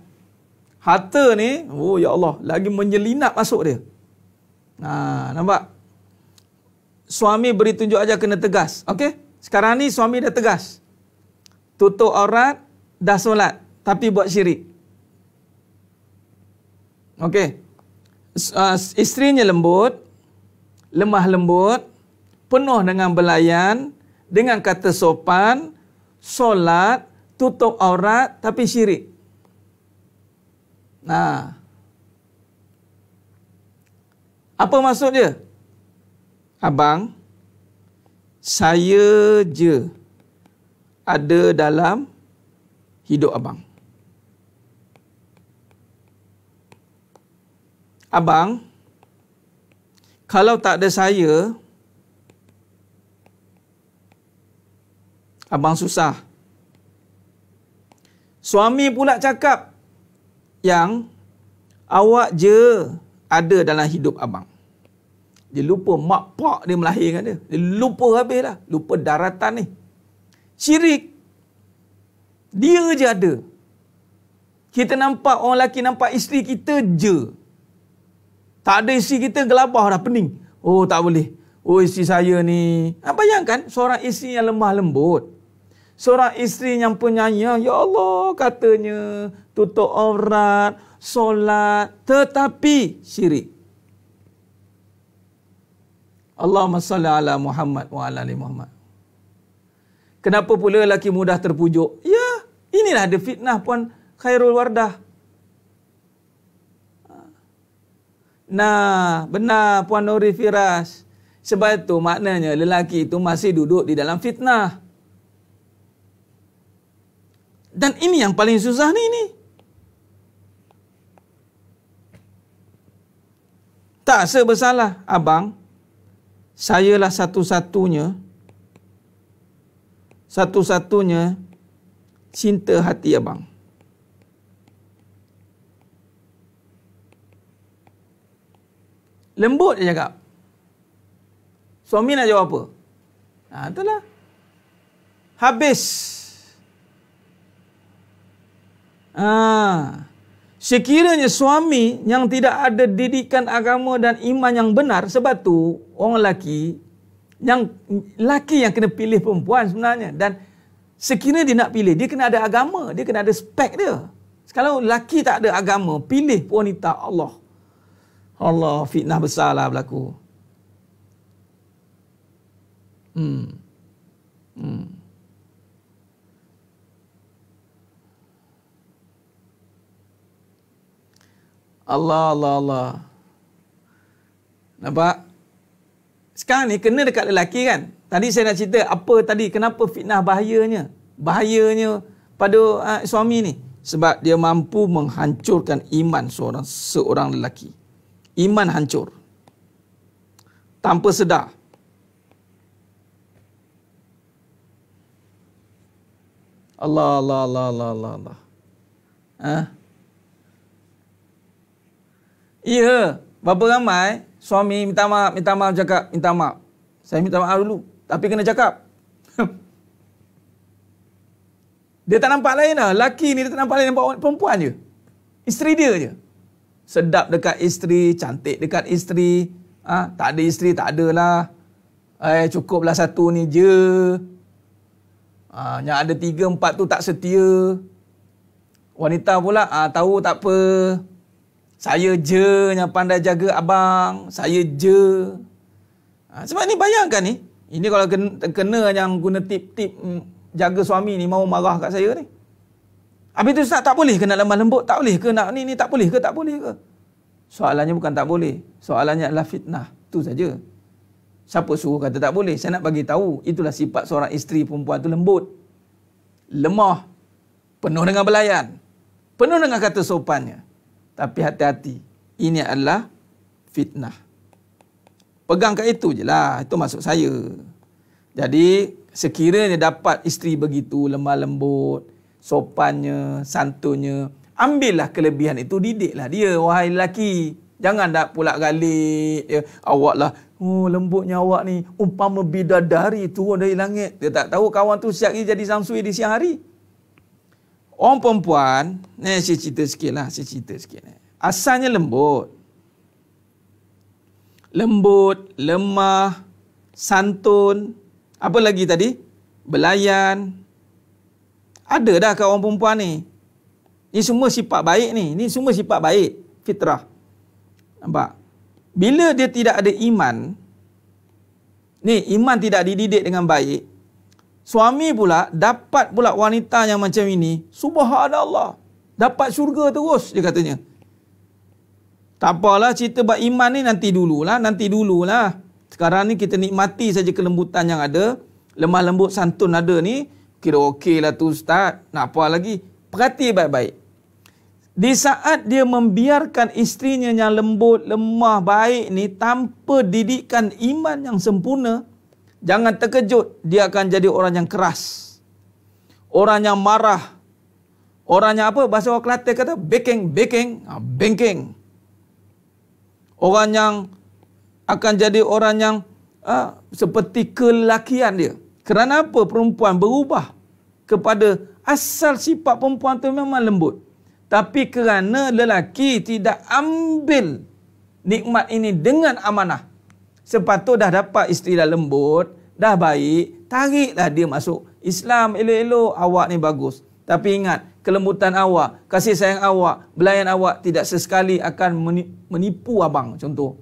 Harta ni, oh ya Allah, lagi menyelinap masuk dia. Nampak? Suami beri tunjuk aja kena tegas. Okey? Sekarang ni suami dah tegas. Tutup aurat, dah solat, tapi buat syirik. Okey. Isterinya lembut, lemah lembut, penuh dengan belayan, dengan kata sopan, solat, tutup aurat, tapi syirik. Apa maksud dia? Abang, saya je ada dalam hidup abang. Abang, kalau tak ada saya, abang susah. Suami pula cakap yang awak je ada dalam hidup abang. Dia lupa mak pak dia melahirkan dia. Dia lupa habis lah. Lupa daratan ni. Syirik. Dia je ada. Kita nampak orang lelaki nampak isteri kita je. Tak ada isteri kita gelabah dah pening. Oh tak boleh. Oh, isteri saya ni. Bayangkan seorang isteri yang lemah lembut. Seorang isteri yang penyayang. Ya Allah, katanya tutup aurat, solat, tetapi syirik. Allahumma salli ala Muhammad wa ala ali Muhammad. Kenapa pula lelaki mudah terpujuk? Ya, inilah ada fitnah Puan Khairul Wardah. Nah, benar Puan Nuri Firas. Sebab itu maknanya lelaki itu masih duduk di dalam fitnah. Dan ini yang paling susah ni. Tak sebersalah abang. Sayalah satu-satunya cinta hati abang. Lembut dia cakap. Suami nak jawab apa? Itulah. Habis. Sekiranya suami yang tidak ada didikan agama dan iman yang benar, sebab tu orang lelaki yang kena pilih perempuan sebenarnya. Dan sekiranya dia nak pilih, dia kena ada agama, dia kena ada spek dia. Kalau lelaki tak ada agama, pilih wanita, Allah, fitnah besarlah berlaku. Allah. Nampak? Sekarang ni kena dekat lelaki kan? Tadi saya nak cerita apa tadi, kenapa fitnah bahayanya. Bahayanya pada suami ni. Sebab dia mampu menghancurkan iman seorang lelaki. Iman hancur. Tanpa sedar. Allah. Ya, berapa ramai suami minta maaf cakap, minta maaf. Saya minta maaf dulu, tapi kena cakap. Dia tak nampak lain lah. Laki ni dia tak nampak lain, nampak perempuan je. Isteri dia je. Sedap dekat isteri, cantik dekat isteri. Tak ada isteri, tak adalah. Cukuplah satu ni je. Yang ada 3, 4 tu tak setia. Wanita pula, tahu tak apa. Saya je yang pandai jaga abang. Saya je. Sebab ni bayangkan ni. Ini kalau kena yang guna tip-tip jaga suami ni mau marah kat saya ni. Habis tu Ustaz, tak boleh ke nak lemah lembut? Tak boleh ke nak ni tak boleh ke? Tak boleh ke? Soalannya bukan tak boleh. Soalannya adalah fitnah. Itu saja. Siapa suruh kata tak boleh? Saya nak bagi tahu. Itulah sifat seorang isteri perempuan tu, lembut. Lemah. Penuh dengan belayan. Penuh dengan kata sopannya. Tapi hati-hati, ini adalah fitnah. Pegang kat itu je lah. Itu maksud saya. Jadi, sekiranya dapat isteri begitu, lemah lembut, sopannya, santunnya, ambillah kelebihan itu, didiklah dia, wahai lelaki. Jangan dak pula galik. Awak lah, lembutnya awak ni, umpama bidadari turun dari langit. Dia tak tahu kawan tu siap jadi samsui di siang hari. Orang perempuan, saya cerita sikit lah. Asalnya lembut. Lembut, lemah, santun. Apa lagi tadi? Belayan. Ada dah kat orang perempuan ni. Ini semua sifat baik ni. Ini semua sifat baik. Fitrah. Nampak? Bila dia tidak ada iman, iman tidak dididik dengan baik, suami pula dapat pula wanita yang macam ini, subhanallah, dapat syurga terus, dia katanya. Tak apalah cerita bab iman ni nanti dululah. Sekarang ni kita nikmati saja kelembutan yang ada, lemah lembut santun ada ni, kira okey lah tu Ustaz. Nak apa lagi? Perhati baik-baik. Di saat dia membiarkan isterinya yang lembut, lemah, baik ni tanpa didikan iman yang sempurna, jangan terkejut, dia akan jadi orang yang keras. Orang yang marah. Orang yang apa? Bahasa orang Kelantan kata bengking. Orang yang akan jadi orang yang seperti kelelakian dia. Kerana apa? Perempuan berubah kepada asal sifat perempuan tu memang lembut. Tapi kerana lelaki tidak ambil nikmat ini dengan amanah, Sepatut dah dapat isteri dah lembut, dah baik, tariklah dia masuk Islam elok-elok. Awak ni bagus. Tapi ingat, kelembutan awak, kasih sayang awak, belayan awak tidak sesekali akan menipu abang. Contoh,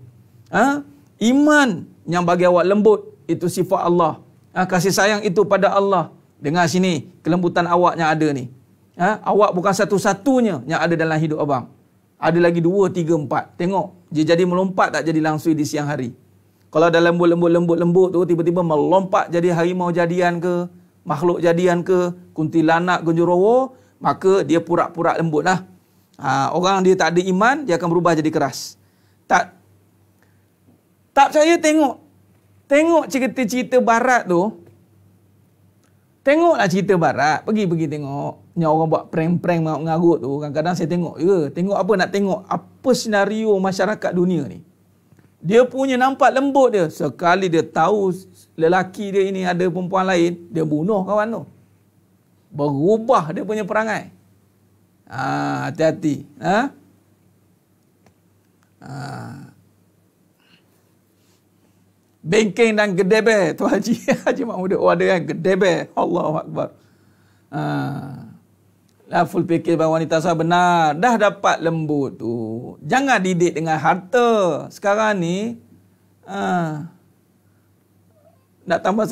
iman yang bagi awak lembut, itu sifat Allah. Kasih sayang itu pada Allah. Dengar sini, kelembutan awak yang ada ni. Awak bukan satu-satunya yang ada dalam hidup abang. Ada lagi 2, 3, 4. Tengok, dia jadi melompat tak jadi langsui di siang hari. Kalau dah lembut tu tiba-tiba melompat jadi harimau jadian ke, makhluk jadian ke, kuntilanak genjerowo, maka dia pura-pura lembut lah. Orang dia tak ada iman, dia akan berubah jadi keras. Tak percaya tengok cerita-cerita barat tu. Tengoklah cerita barat. Pergi tengok. Yang orang buat prank-prank mengarut tu. Kadang-kadang saya tengok je. Tengok apa nak tengok. Apa senario masyarakat dunia ni. Dia punya nampak lembut dia. Sekali dia tahu lelaki dia ini ada perempuan lain, dia bunuh kawan tu. Berubah dia punya perangai. Hati-hati. Bengkeng dan gedebe. Tu Haji Mahmud ada kan gedebe. Allahu Akbar. Full package bang wanita sah benar. Dah dapat lembut tu. Jangan didik dengan harta. Sekarang ni nak tambah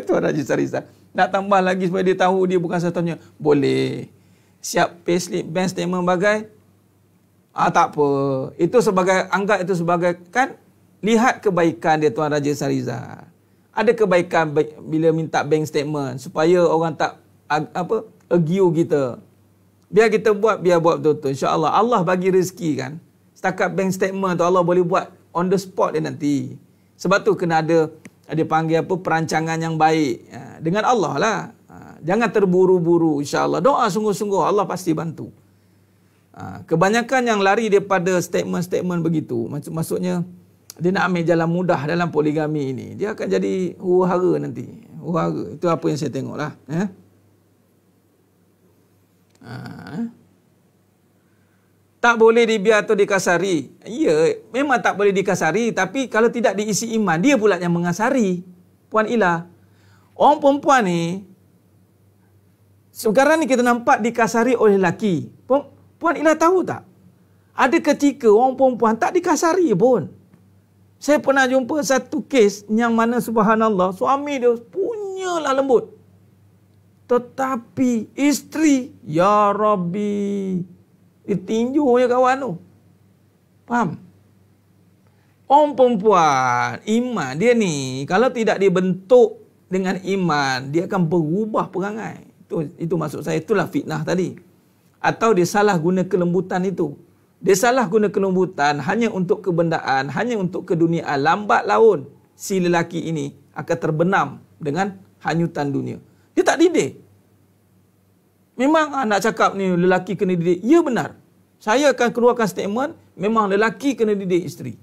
Tuan Haji Sarizah. Nak tambah lagi supaya dia tahu dia bukan satunya. Boleh. Siap payslip bank statement bagai. Tak apa. Itu sebagai, anggap itu sebagai, kan, lihat kebaikan dia Tuan Raja Sarizah. Ada kebaikan bila minta bank statement supaya orang tak argue kita. Biar kita buat, biar buat betul-betul. InsyaAllah Allah bagi rezeki kan. Setakat bank statement tu Allah boleh buat on the spot dia nanti. Sebab tu kena ada panggil perancangan yang baik. Dengan Allah lah. Jangan terburu-buru insyaAllah. Doa sungguh-sungguh Allah pasti bantu. Kebanyakan yang lari daripada statement-statement begitu. Maksudnya dia nak ambil jalan mudah dalam poligami ini. Dia akan jadi huru-hara nanti. Huru-hara. Itu apa yang saya tengok lah. Tak boleh dibiar atau dikasari. Ya, memang tak boleh dikasari. Tapi kalau tidak diisi iman, dia pula yang mengasari. Puan Ila. Orang perempuan ni, sekarang ni kita nampak dikasari oleh lelaki. Puan Ila tahu tak? Ada ketika orang perempuan tak dikasari pun. Saya pernah jumpa satu kes yang mana subhanallah, suami dia punyalah lembut. Tetapi isteri, ya Rabbi, ditinju je kawan tu. Faham? Orang perempuan, iman dia ni, kalau tidak dibentuk dengan iman, dia akan berubah perangai. Itu maksud saya, itulah fitnah tadi. Atau dia salah guna kelembutan itu. Dia salah guna kelembutan hanya untuk kebendaan, hanya untuk keduniaan. Lambat laun, si lelaki ini akan terbenam dengan hanyutan dunia. Dia tak didik. Memang nak cakap ni lelaki kena didik. Ya benar. Saya akan keluarkan statement, memang lelaki kena didik isteri.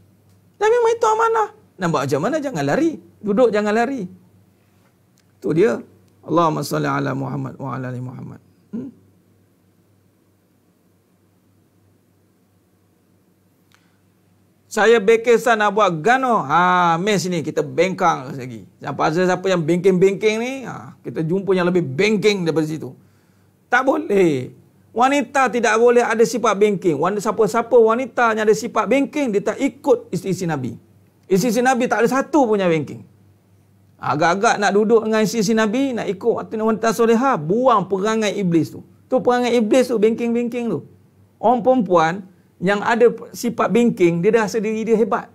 Dan memang itu amanah. Nampak macam mana? Jangan lari. Duduk jangan lari. Itu dia. Allahumma salli ala Muhammad wa ala ali Muhammad. Saya bekesan nak buat gano. Mes ni kita bengkang lagi. Siapa yang bengking-bengking ni, kita jumpa yang lebih bengking daripada situ. Tak boleh. Wanita tidak boleh ada sifat bengking. Siapa-siapa wanita yang ada sifat bengking, dia tak ikut isteri Nabi. Isteri Nabi tak ada satu punya bengking. Agak-agak nak duduk dengan isteri Nabi, nak ikut wanita soleha, buang perangai iblis tu. Tu perangai iblis tu, bengking-bengking tu. Orang perempuan yang ada sifat bengking, dia dah rasa diri dia hebat.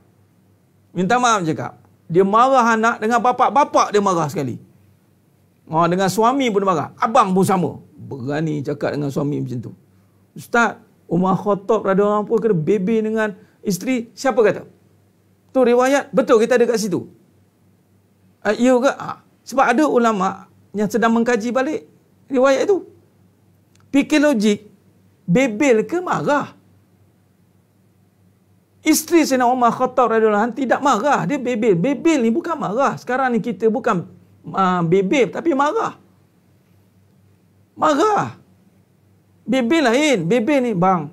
Minta maaf cakap. Dia marah anak dengan bapak dia marah sekali. Dengan suami pun dia marah. Abang pun sama. Berani cakap dengan suami macam tu. Ustaz, Umar Khattab radhiyallahu anhu kena bebe dengan isteri. Siapa kata? Tu riwayat. Betul kita ada kat situ. Ya ke? Sebab ada ulama yang sedang mengkaji balik riwayat itu. Fikir logik. Bebel ke marah? Isteri Sayyidina Umar Khattab radhiyallahu anhu tidak marah. Dia bebel. Bebel ni bukan marah. Sekarang ni kita bukan bebel tapi marah. Marah. Bebel lain. Bebel ni, bang,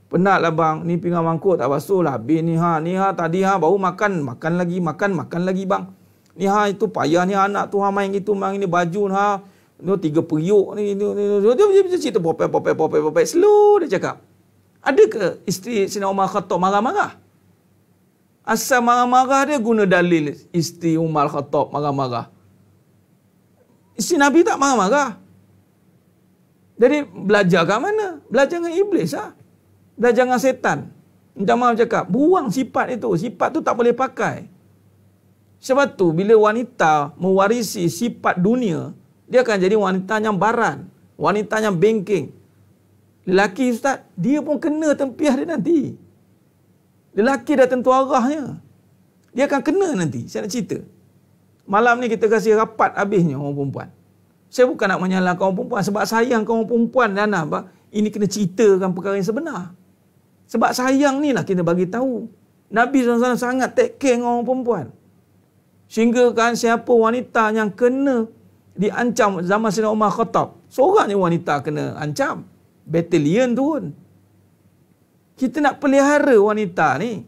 Penat lah bang, ni pinggan mangkuk tak basuh lah. Habis ni ha, tadi baru makan lagi bang. Ni itu payah ni anak tu main gitu, main ini baju ni 3 periuk ni. Dia cerita popek. Slow dia cakap. Ada ke isteri Sayyidina Umar Khattab marah-marah? Asal marah-marah dia guna dalil isteri Umar Khattab marah-marah. Isteri Nabi tak marah-marah. Jadi belajar kat mana? Belajar dengan iblis lah. Belajar dengan setan. Minta maaf cakap, buang sifat itu. Sifat tu tak boleh pakai. Sebab tu bila wanita mewarisi sifat dunia, dia akan jadi wanita yang baran, wanita yang bengking. Lelaki ustaz, dia pun kena tempiah dia nanti. Lelaki dah tentu arahnya. Dia akan kena nanti. Saya nak cerita. Malam ni kita kasih rapat habisnya orang perempuan. Saya bukan nak menyalahkan orang perempuan. Sebab sayang orang perempuan dan apa, ini kena ceritakan perkara yang sebenar. Sebab sayang ni lah kita bagi tahu. Nabi SAW sangat take care dengan orang perempuan. Sehingga kan siapa wanita yang kena diancam zaman Sayyidina Umar Khattab, seorang je wanita kena ancam. Batalion turun. Kita nak pelihara wanita ni.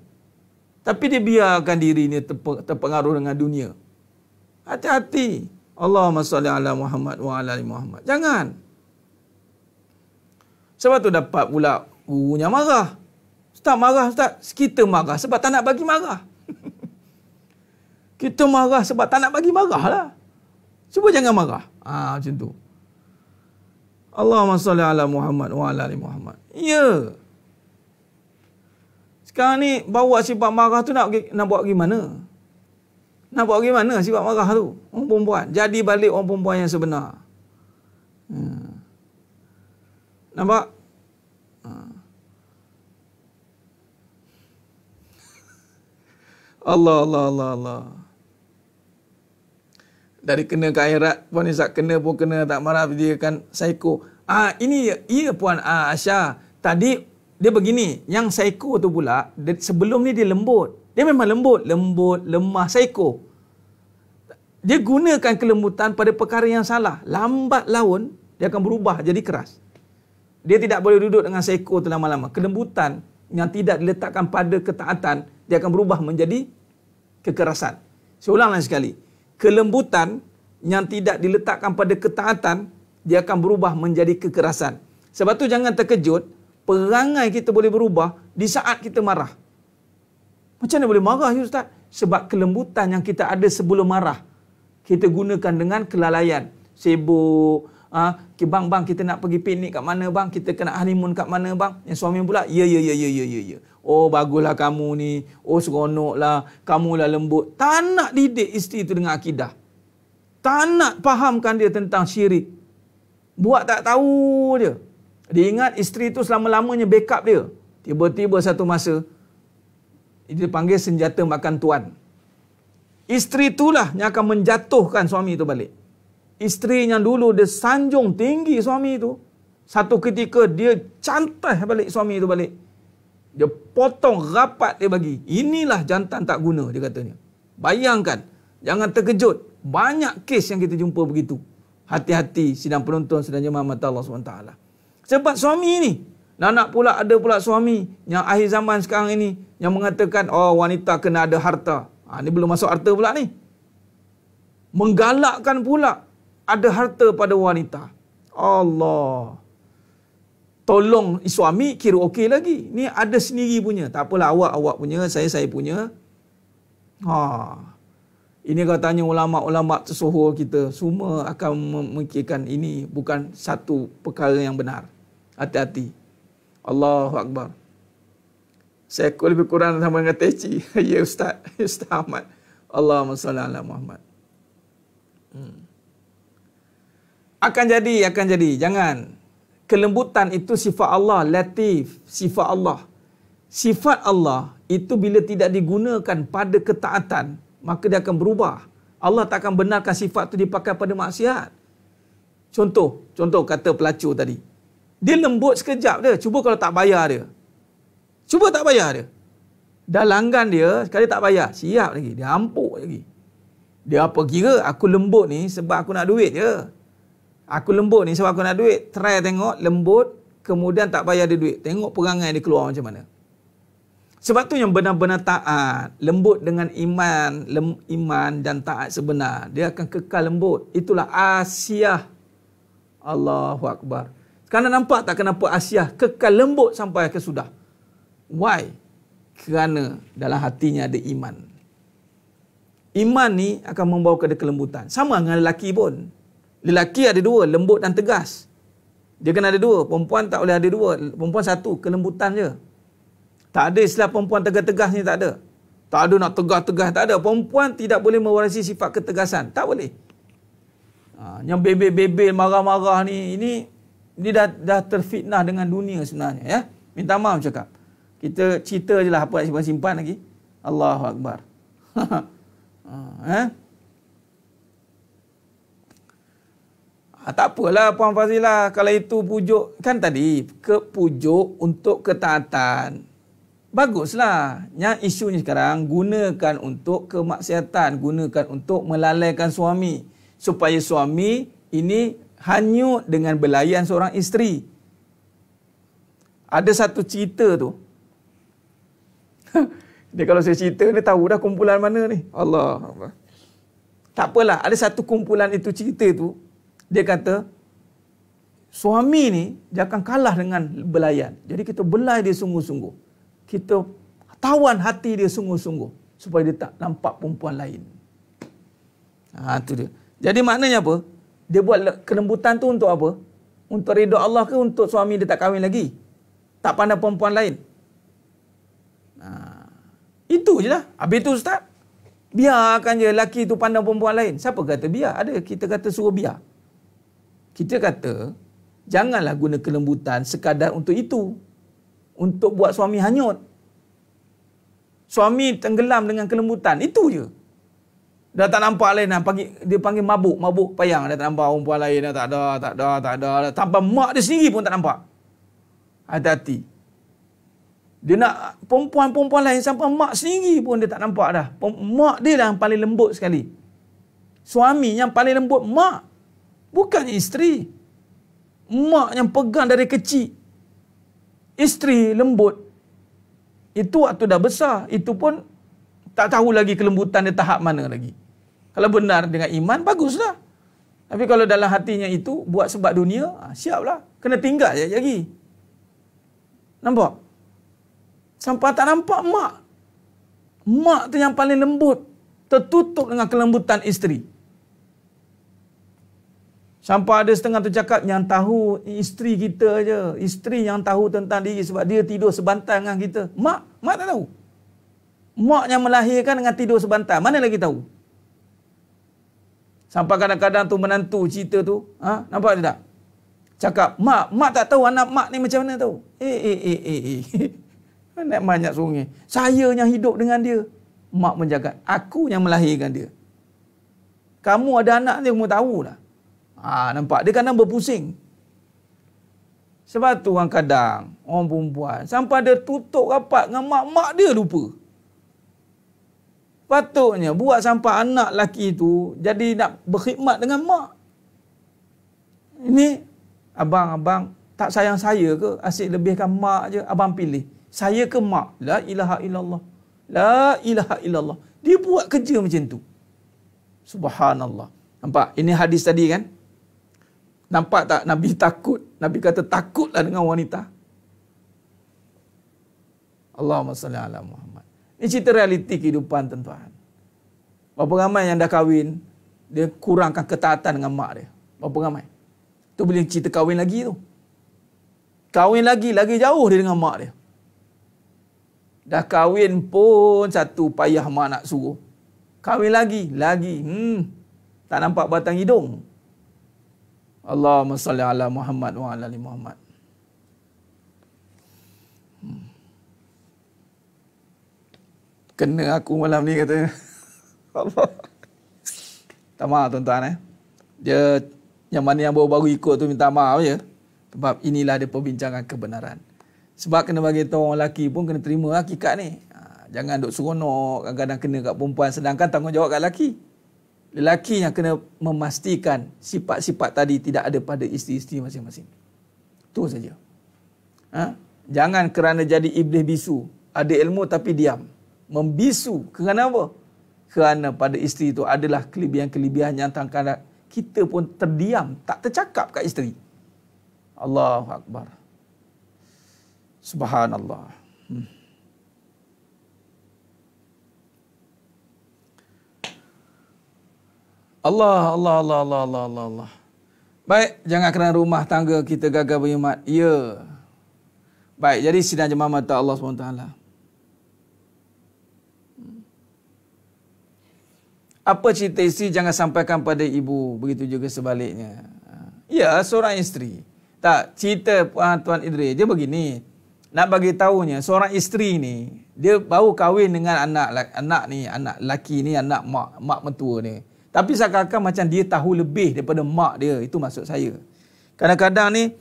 Tapi dia biarkan diri ni terpengaruh dengan dunia. Hati-hati. Allahumma salli ala Muhammad wa ala ali Muhammad. Jangan. Sebab tu dapat pula gurunya marah. Ustaz marah, Ustaz. Kita marah sebab tak nak bagi marah. Kita marah sebab tak nak bagi marah lah. Cuba jangan marah. Macam tu. Allahumma salli ala Muhammad wa ala ali Muhammad. Ya. Sekarang ni bawa sifat marah tu nak buat gimana? Nak buat gimana sifat marah tu? Orang perempuan. Jadi balik orang perempuan yang sebenar. Nampak? Allah. Dari kena ke akhirat, Puan Izzat kena pun kena, tak marah dia kan psycho. Ini ya Puan Asya. Tadi dia begini, yang psycho tu pula, sebelum ni dia lembut. Dia memang lembut, lemah, psycho. Dia gunakan kelembutan pada perkara yang salah. Lambat laun, dia akan berubah jadi keras. Dia tidak boleh duduk dengan psycho tu lama-lama. Kelembutan yang tidak diletakkan pada ketaatan, dia akan berubah menjadi kekerasan. Saya ulang lagi sekali. Kelembutan yang tidak diletakkan pada ketaatan, dia akan berubah menjadi kekerasan. Sebab tu jangan terkejut, perangai kita boleh berubah di saat kita marah. Macam mana boleh marah ya Ustaz? Sebab kelembutan yang kita ada sebelum marah, kita gunakan dengan kelalaian. Sibuk, bang, kita nak pergi piknik kat mana bang? Kita kena honeymoon kat mana bang? Yang suami pula, ya. Oh, baguslah kamu ni. Oh, seronoklah. Kamulah lembut. Tak nak didik isteri tu dengan akidah. Tak nak fahamkan dia tentang syirik. Buat tak tahu dia. Dia ingat isteri tu selama-lamanya backup dia. Tiba-tiba satu masa, dia panggil senjata makan tuan. Isteri itulah yang akan menjatuhkan suami itu balik. Isteri yang dulu dia sanjung tinggi suami itu, satu ketika dia cantai balik suami itu balik. Dia potong rapat dia bagi. Inilah jantan tak guna, dia katanya. Bayangkan, jangan terkejut. Banyak kes yang kita jumpa begitu. Hati-hati sidang penonton, sidang jemaah mata Allah SWT. Sebab suami ni, nak pula ada pula suami yang akhir zaman sekarang ini yang mengatakan, oh wanita kena ada harta. Ni belum masuk harta pula ni. Menggalakkan pula ada harta pada wanita. Allah. Tolong suami kira okey lagi. Ni ada sendiri punya. Tak apalah, awak punya, saya punya. Ini kalau tanya ulama-ulama tersohor kita, semua akan memikirkan ini bukan satu perkara yang benar. Hati-hati. Allahu Akbar. Saya lebih kurang sama dengan Teci. Ya Ustaz. Ustaz Ahmad. Allahumma salli ala Muhammad. Akan jadi. Jangan. Kelembutan itu sifat Allah. Latif. Sifat Allah. Sifat Allah itu bila tidak digunakan pada ketaatan, maka dia akan berubah. Allah tak akan benarkan sifat itu dipakai pada maksiat. Contoh kata pelacur tadi. Dia lembut sekejap dia. Cuba kalau tak bayar dia. Dah langgan dia, sekali tak bayar. Siap lagi. Dia ampuk lagi. Dia apa kira aku lembut ni sebab aku nak duit je. Aku lembut ni sebab aku nak duit. Try tengok lembut. kemudian tak bayar dia duit. Tengok perangai dia keluar macam mana. Sebab tu yang benar-benar taat, lembut dengan iman dan taat sebenar, dia akan kekal lembut. Itulah Asiyah. Allahu Akbar. Sekarang nampak tak kenapa Asiyah kekal lembut sampai ke sudah? Why? Kerana dalam hatinya ada iman. Iman ni akan membawa kepada kelembutan. Sama dengan lelaki pun. Lelaki ada dua, lembut dan tegas. Dia kena ada dua. Perempuan tak boleh ada dua. Perempuan satu, kelembutan je. Tak ada istilah perempuan tegas-tegas ni, tak ada. Tak ada nak tegas-tegas, tak ada. Perempuan tidak boleh mewarisi sifat ketegasan. Tak boleh. Yang bebel-bebel, marah-marah ni, ini dah terfitnah dengan dunia sebenarnya. Ya? Minta maaf cakap. Kita cerita je lah apa nak simpan lagi. Allahu Akbar. Tak apalah Puan Fazilah. Kalau itu pujuk, kan tadi, pujuk untuk ketaatan. Baguslah. Yang isunya sekarang, gunakan untuk kemaksiatan. Gunakan untuk melalaikan suami. Supaya suami ini hanyut dengan belayan seorang isteri. Ada satu cerita tu. Dia kalau saya cerita, dia tahu dah kumpulan mana ni. Allah. Tak apalah. Ada satu kumpulan itu cerita tu. Dia kata, suami ni, dia akan kalah dengan belayan. Jadi kita belai dia sungguh-sungguh. Kita tawan hati dia sungguh-sungguh supaya dia tak nampak perempuan lain. Itu dia. Jadi maknanya apa? Dia buat kelembutan tu untuk apa? Untuk redha Allah ke untuk suami dia tak kahwin lagi? Tak pandang perempuan lain? Itu je lah. Habis tu Ustaz, biarkan je lelaki tu pandang perempuan lain. Siapa kata biar? Ada kita kata suruh biar. Kita kata, janganlah guna kelembutan sekadar untuk itu. Untuk buat suami hanyut. Suami tenggelam dengan kelembutan. Itu je. Dah tak nampak lain. Dia panggil mabuk. Mabuk payang. Dah tak nampak perempuan lain. Dah tak ada. Tanpa mak dia sendiri pun tak nampak. Hati-hati. Dia nak perempuan-perempuan lain sampai mak sendiri pun dia tak nampak dah. Mak dia lah yang paling lembut sekali. Suami yang paling lembut mak. Bukannya isteri. Mak yang pegang dari kecil. Isteri lembut. Itu waktu dah besar. Itu pun tak tahu lagi kelembutan dia tahap mana lagi. Kalau benar dengan iman, baguslah. Tapi kalau dalam hatinya itu, buat sebab dunia, siaplah. Kena tinggal je lagi. Nampak? Sampai tak nampak mak. Mak tu yang paling lembut. Tertutup dengan kelembutan isteri. Sampai ada setengah tu cakap, yang tahu isteri kita je. Isteri yang tahu tentang diri sebab dia tidur sebantal dengan kita. Mak tak tahu. Mak yang melahirkan dengan tidur sebantal. Mana lagi tahu? Sampai kadang-kadang tu menantu cerita tu. Nampak dia tak? Cakap, mak tak tahu anak mak ni macam mana tahu. Anak banyak sungai. Saya yang hidup dengan dia. Mak menjaga. Aku yang melahirkan dia. Kamu ada anak dia, kamu tahu lah. Nampak? Dia kadang berpusing. Sebab tu kadang orang perempuan sampai dia tutup rapat dengan mak-mak dia lupa. Patutnya buat sampai anak lelaki tu jadi nak berkhidmat dengan mak. Ini abang tak sayang saya ke? Asyik lebihkan mak je. Abang pilih. Saya ke mak? La ilaha illallah. La ilaha illallah. Dia buat kerja macam tu. Subhanallah. Nampak? Ini hadis tadi kan? Nampak tak Nabi takut? Nabi kata takutlah dengan wanita. Allahumma salli ala Muhammad. Ini cerita realiti kehidupan tuan-tuan. Berapa ramai yang dah kahwin, dia kurangkan ketaatan dengan mak dia. Berapa ramai? Tu boleh cerita kahwin lagi tu. Kahwin lagi jauh dia dengan mak dia. Dah kahwin pun satu payah mak nak suruh. Kahwin lagi. Tak nampak batang hidung. Allahumma salli ala Muhammad wa ala ali Muhammad. Kena aku malam ni kata. Allah. Tak maaf tuan-tuan Dia yang mana yang baru-baru ikut tu minta maaf je. Sebab inilah dia perbincangan kebenaran. Sebab kena bagi tahu orang lelaki pun kena terima hakikat ni. Jangan duk seronok kadang-kadang kena kat perempuan sedangkan tanggungjawab kat lelaki. Lelaki yang kena memastikan sifat-sifat tadi tidak ada pada isteri-isteri masing-masing. Itu saja. Jangan kerana jadi iblis bisu. Ada ilmu tapi diam. Membisu. Kerana apa? Kerana pada isteri itu adalah kelebihan-kelebihan yang kadang-kadang kita pun terdiam, tak tercakap kat isteri. Allahu Akbar. Subhanallah. Allah. Baik, jangan kerana rumah tangga kita gagal berkhidmat. Ya. Baik, jadi sidang jemaah mata Allah SWT. Apa cerita isteri jangan sampaikan pada ibu. Begitu juga sebaliknya. Ya, seorang isteri. Tak, cerita Tuan Idris dia begini. Nak bagi tahunya, seorang isteri ni, dia baru kahwin dengan anak lelaki ni, anak mak mentua ni. Tapi seakan-akan macam dia tahu lebih daripada mak dia. Itu maksud saya. Kadang-kadang ni,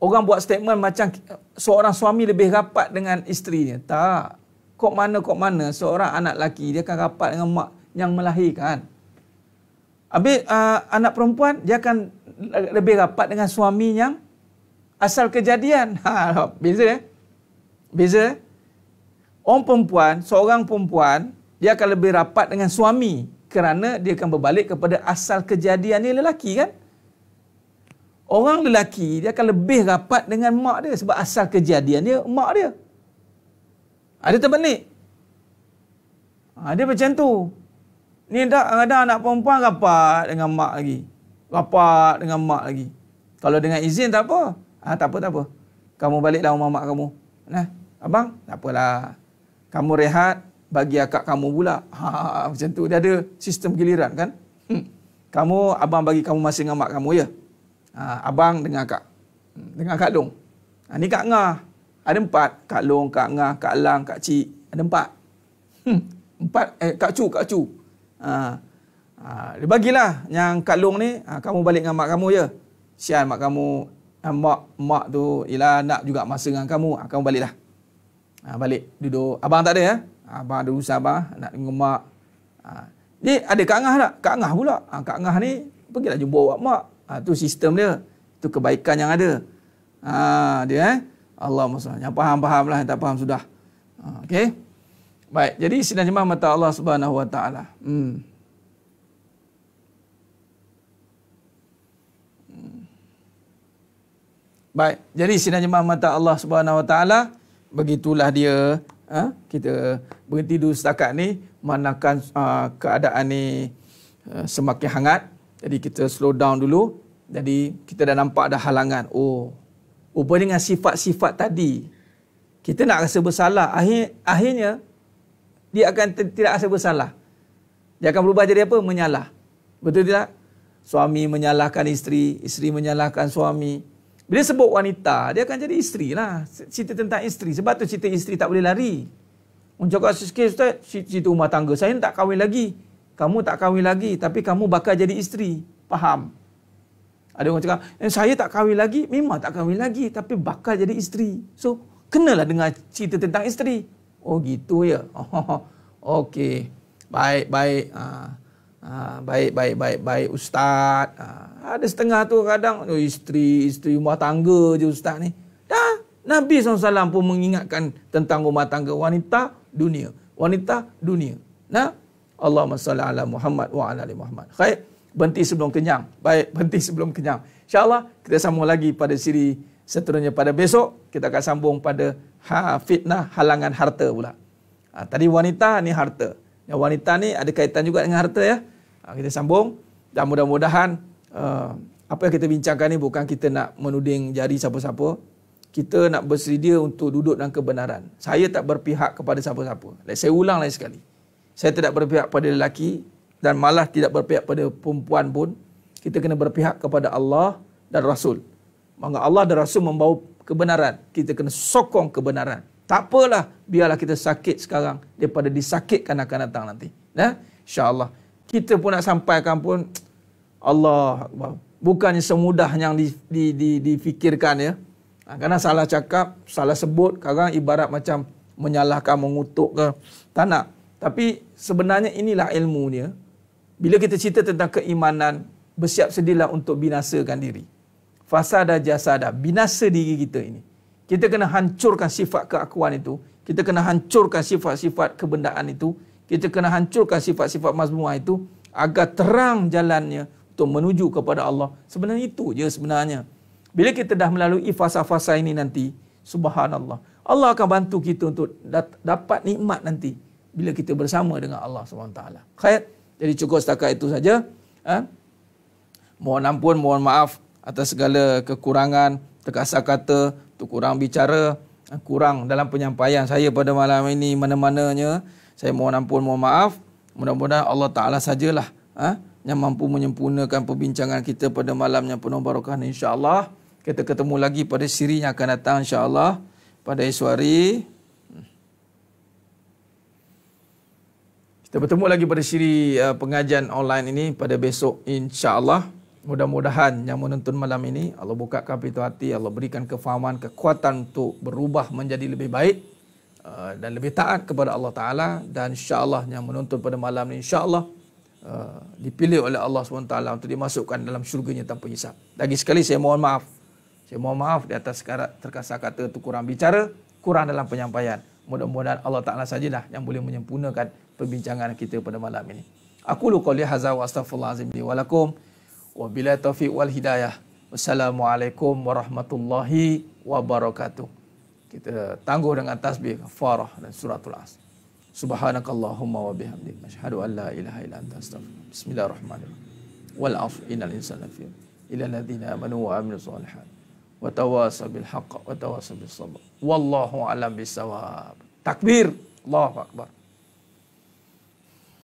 orang buat statement macam seorang suami lebih rapat dengan isterinya. Tak. Kok mana seorang anak lelaki dia akan rapat dengan mak yang melahirkan. Habis anak perempuan dia akan lebih rapat dengan suami yang asal kejadian. Beza. Beza. Seorang perempuan dia akan lebih rapat dengan suami kerana dia akan berbalik kepada asal kejadian dia lelaki kan. Orang lelaki dia akan lebih rapat dengan mak dia sebab asal kejadian dia mak dia. Ada terbalik. Dia macam tu. Ni ada anak perempuan rapat dengan mak lagi. Rapat dengan mak lagi. Kalau dengan izin tak apa. Tak apa. Kamu baliklah rumah mak kamu. Nah, abang, tak apalah. Kamu rehat, bagi akak kamu pula. Macam tu. Dia ada sistem giliran kan. Abang bagi kamu masa dengan mak kamu ya. Abang dengan akak. Dengan Kak Long. Ni Kak Ngah. Ada 4. Kak Long, Kak Ngah, Kak Lang, Kak Cik. Ada 4. 4. Kak Cu. Dia bagilah yang Kak Long ni, kamu balik dengan mak kamu ya. Sian mak kamu, mak tu ialah nak juga masa dengan kamu. Kamu baliklah. Balik duduk. Abang tak ada ya. Abang ada urusan abang nak dengan mak. Dia ada Kak Ngah tak? Kak Ngah pula. Kak Ngah ni pergilah jumpa awak mak. Tu sistem dia. Tu kebaikan yang ada. Dia Allahumma salli. Yang faham lah, yang tak faham sudah. Okey. Baik, jadi sidang jemaah mata Allah Subhanahu Wa Taala. Baik, jadi sidang jemaah mata Allah Subhanahu Wa Taala, begitulah dia. Kita berhenti dulu setakat ni, manakan keadaan ni semakin hangat. Jadi kita slow down dulu. Jadi kita dah nampak ada halangan. Rupanya dengan sifat-sifat tadi, kita nak rasa bersalah. Akhirnya dia akan tidak rasa bersalah. Dia akan berubah jadi apa? Menyalah. Betul tidak? Suami menyalahkan isteri, isteri menyalahkan suami. Bila sebut wanita, dia akan jadi isteri lah. Cerita tentang isteri. Sebab tu cerita isteri tak boleh lari. Orang cakap sikit, Ustaz, cerita rumah tangga. Saya tak kahwin lagi. Kamu tak kahwin lagi, tapi kamu bakal jadi isteri. Faham? Ada orang cakap, saya tak kahwin lagi. Memang tak kahwin lagi, tapi bakal jadi isteri. So, kenalah dengar cerita tentang isteri. Oh gitu ya. Okey. Baik. Baik ustaz. Ada setengah tu kadang isteri rumah tangga je ustaz ni. Dah Nabi SAW pun mengingatkan tentang rumah tangga wanita dunia. Nah, Allahumma salli ala Muhammad wa ala ali Muhammad. Baik, berhenti sebelum kenyang. InsyaAllah kita sambung lagi pada siri seterusnya pada besok. Kita akan sambung pada fitnah halangan harta pula. Tadi wanita, ni harta. Yang wanita ni ada kaitan juga dengan harta ya. Kita sambung dan mudah-mudahan apa yang kita bincangkan ni bukan kita nak menuding jari siapa-siapa. Kita nak bersedia untuk duduk dalam kebenaran. Saya tak berpihak kepada siapa-siapa. Saya ulang lagi sekali. Saya tidak berpihak pada lelaki dan malah tidak berpihak pada perempuan pun. Kita kena berpihak kepada Allah dan Rasul. Maka Allah dan Rasul membawa kebenaran. Kita kena sokong kebenaran. Tak apalah, biarlah kita sakit sekarang daripada disakitkan akan datang nanti. InsyaAllah. Kita pun nak sampaikan pun, Allah Akbar. Bukannya semudah yang difikirkan ya. Kerana salah cakap, salah sebut, kadang ibarat macam menyalahkan, mengutuk ke. Tak nak. Tapi sebenarnya inilah ilmunya. Bila kita cerita tentang keimanan, bersiap sedialah untuk binasakan diri. Fasada jasada, binasa diri kita ini. Kita kena hancurkan sifat keakuan itu. Kita kena hancurkan sifat-sifat kebendaan itu. Kita kena hancurkan sifat-sifat mazmumah itu agar terang jalannya untuk menuju kepada Allah. Sebenarnya itu je sebenarnya. Bila kita dah melalui fasa-fasa ini nanti, subhanallah, Allah akan bantu kita untuk dapat nikmat nanti bila kita bersama dengan Allah SWT. Khair. Jadi cukup setakat itu saja. Mohon ampun, mohon maaf atas segala kekurangan, terkasar kata, kurang bicara, kurang dalam penyampaian saya pada malam ini mana-mananya. Saya mohon ampun, mohon maaf. Mudah-mudahan Allah Ta'ala sajalah yang mampu menyempurnakan perbincangan kita pada malam yang penuh barakah ni, insya-Allah. Kita ketemu lagi pada siri yang akan datang, insya-Allah, pada esok hari. Kita bertemu lagi pada siri pengajian online ini pada besok, insya-Allah. Mudah-mudahan yang menonton malam ini Allah bukakan pintu hati, Allah berikan kefahaman, kekuatan untuk berubah menjadi lebih baik dan lebih taat kepada Allah Ta'ala. Dan insya-Allah yang menonton pada malam ini, insya-Allah dipilih oleh Allah SWT untuk dimasukkan dalam syurganya tanpa hisab. Lagi sekali saya mohon maaf. Saya mohon maaf di atas terkasar kata itu kurang bicara, kurang dalam penyampaian. Mudah-mudahan Allah Ta'ala sajalah yang boleh menyempurnakan perbincangan kita pada malam ini. Aku lu qouli hadza wa astaghfirullahalazim li wa lakum. Wabillahi taufiq wal hidayah. Wassalamualaikum warahmatullahi wabarakatuh. Kita tangguh dengan tasbih kafarah dan suratul Asr. Subhanakallahumma wa bihamdik, asyhadu an la ilaha illa anta, astaghfiruka. Bismillahirrahmanirrahim. Wal 'asr innal insana lafi illa alladziina amanu wa 'amilus shalihat wa tawasaw bil haqq wa tawasaw bis sabr. Wallahu a'lam bissawab. Takbir. Allahu akbar.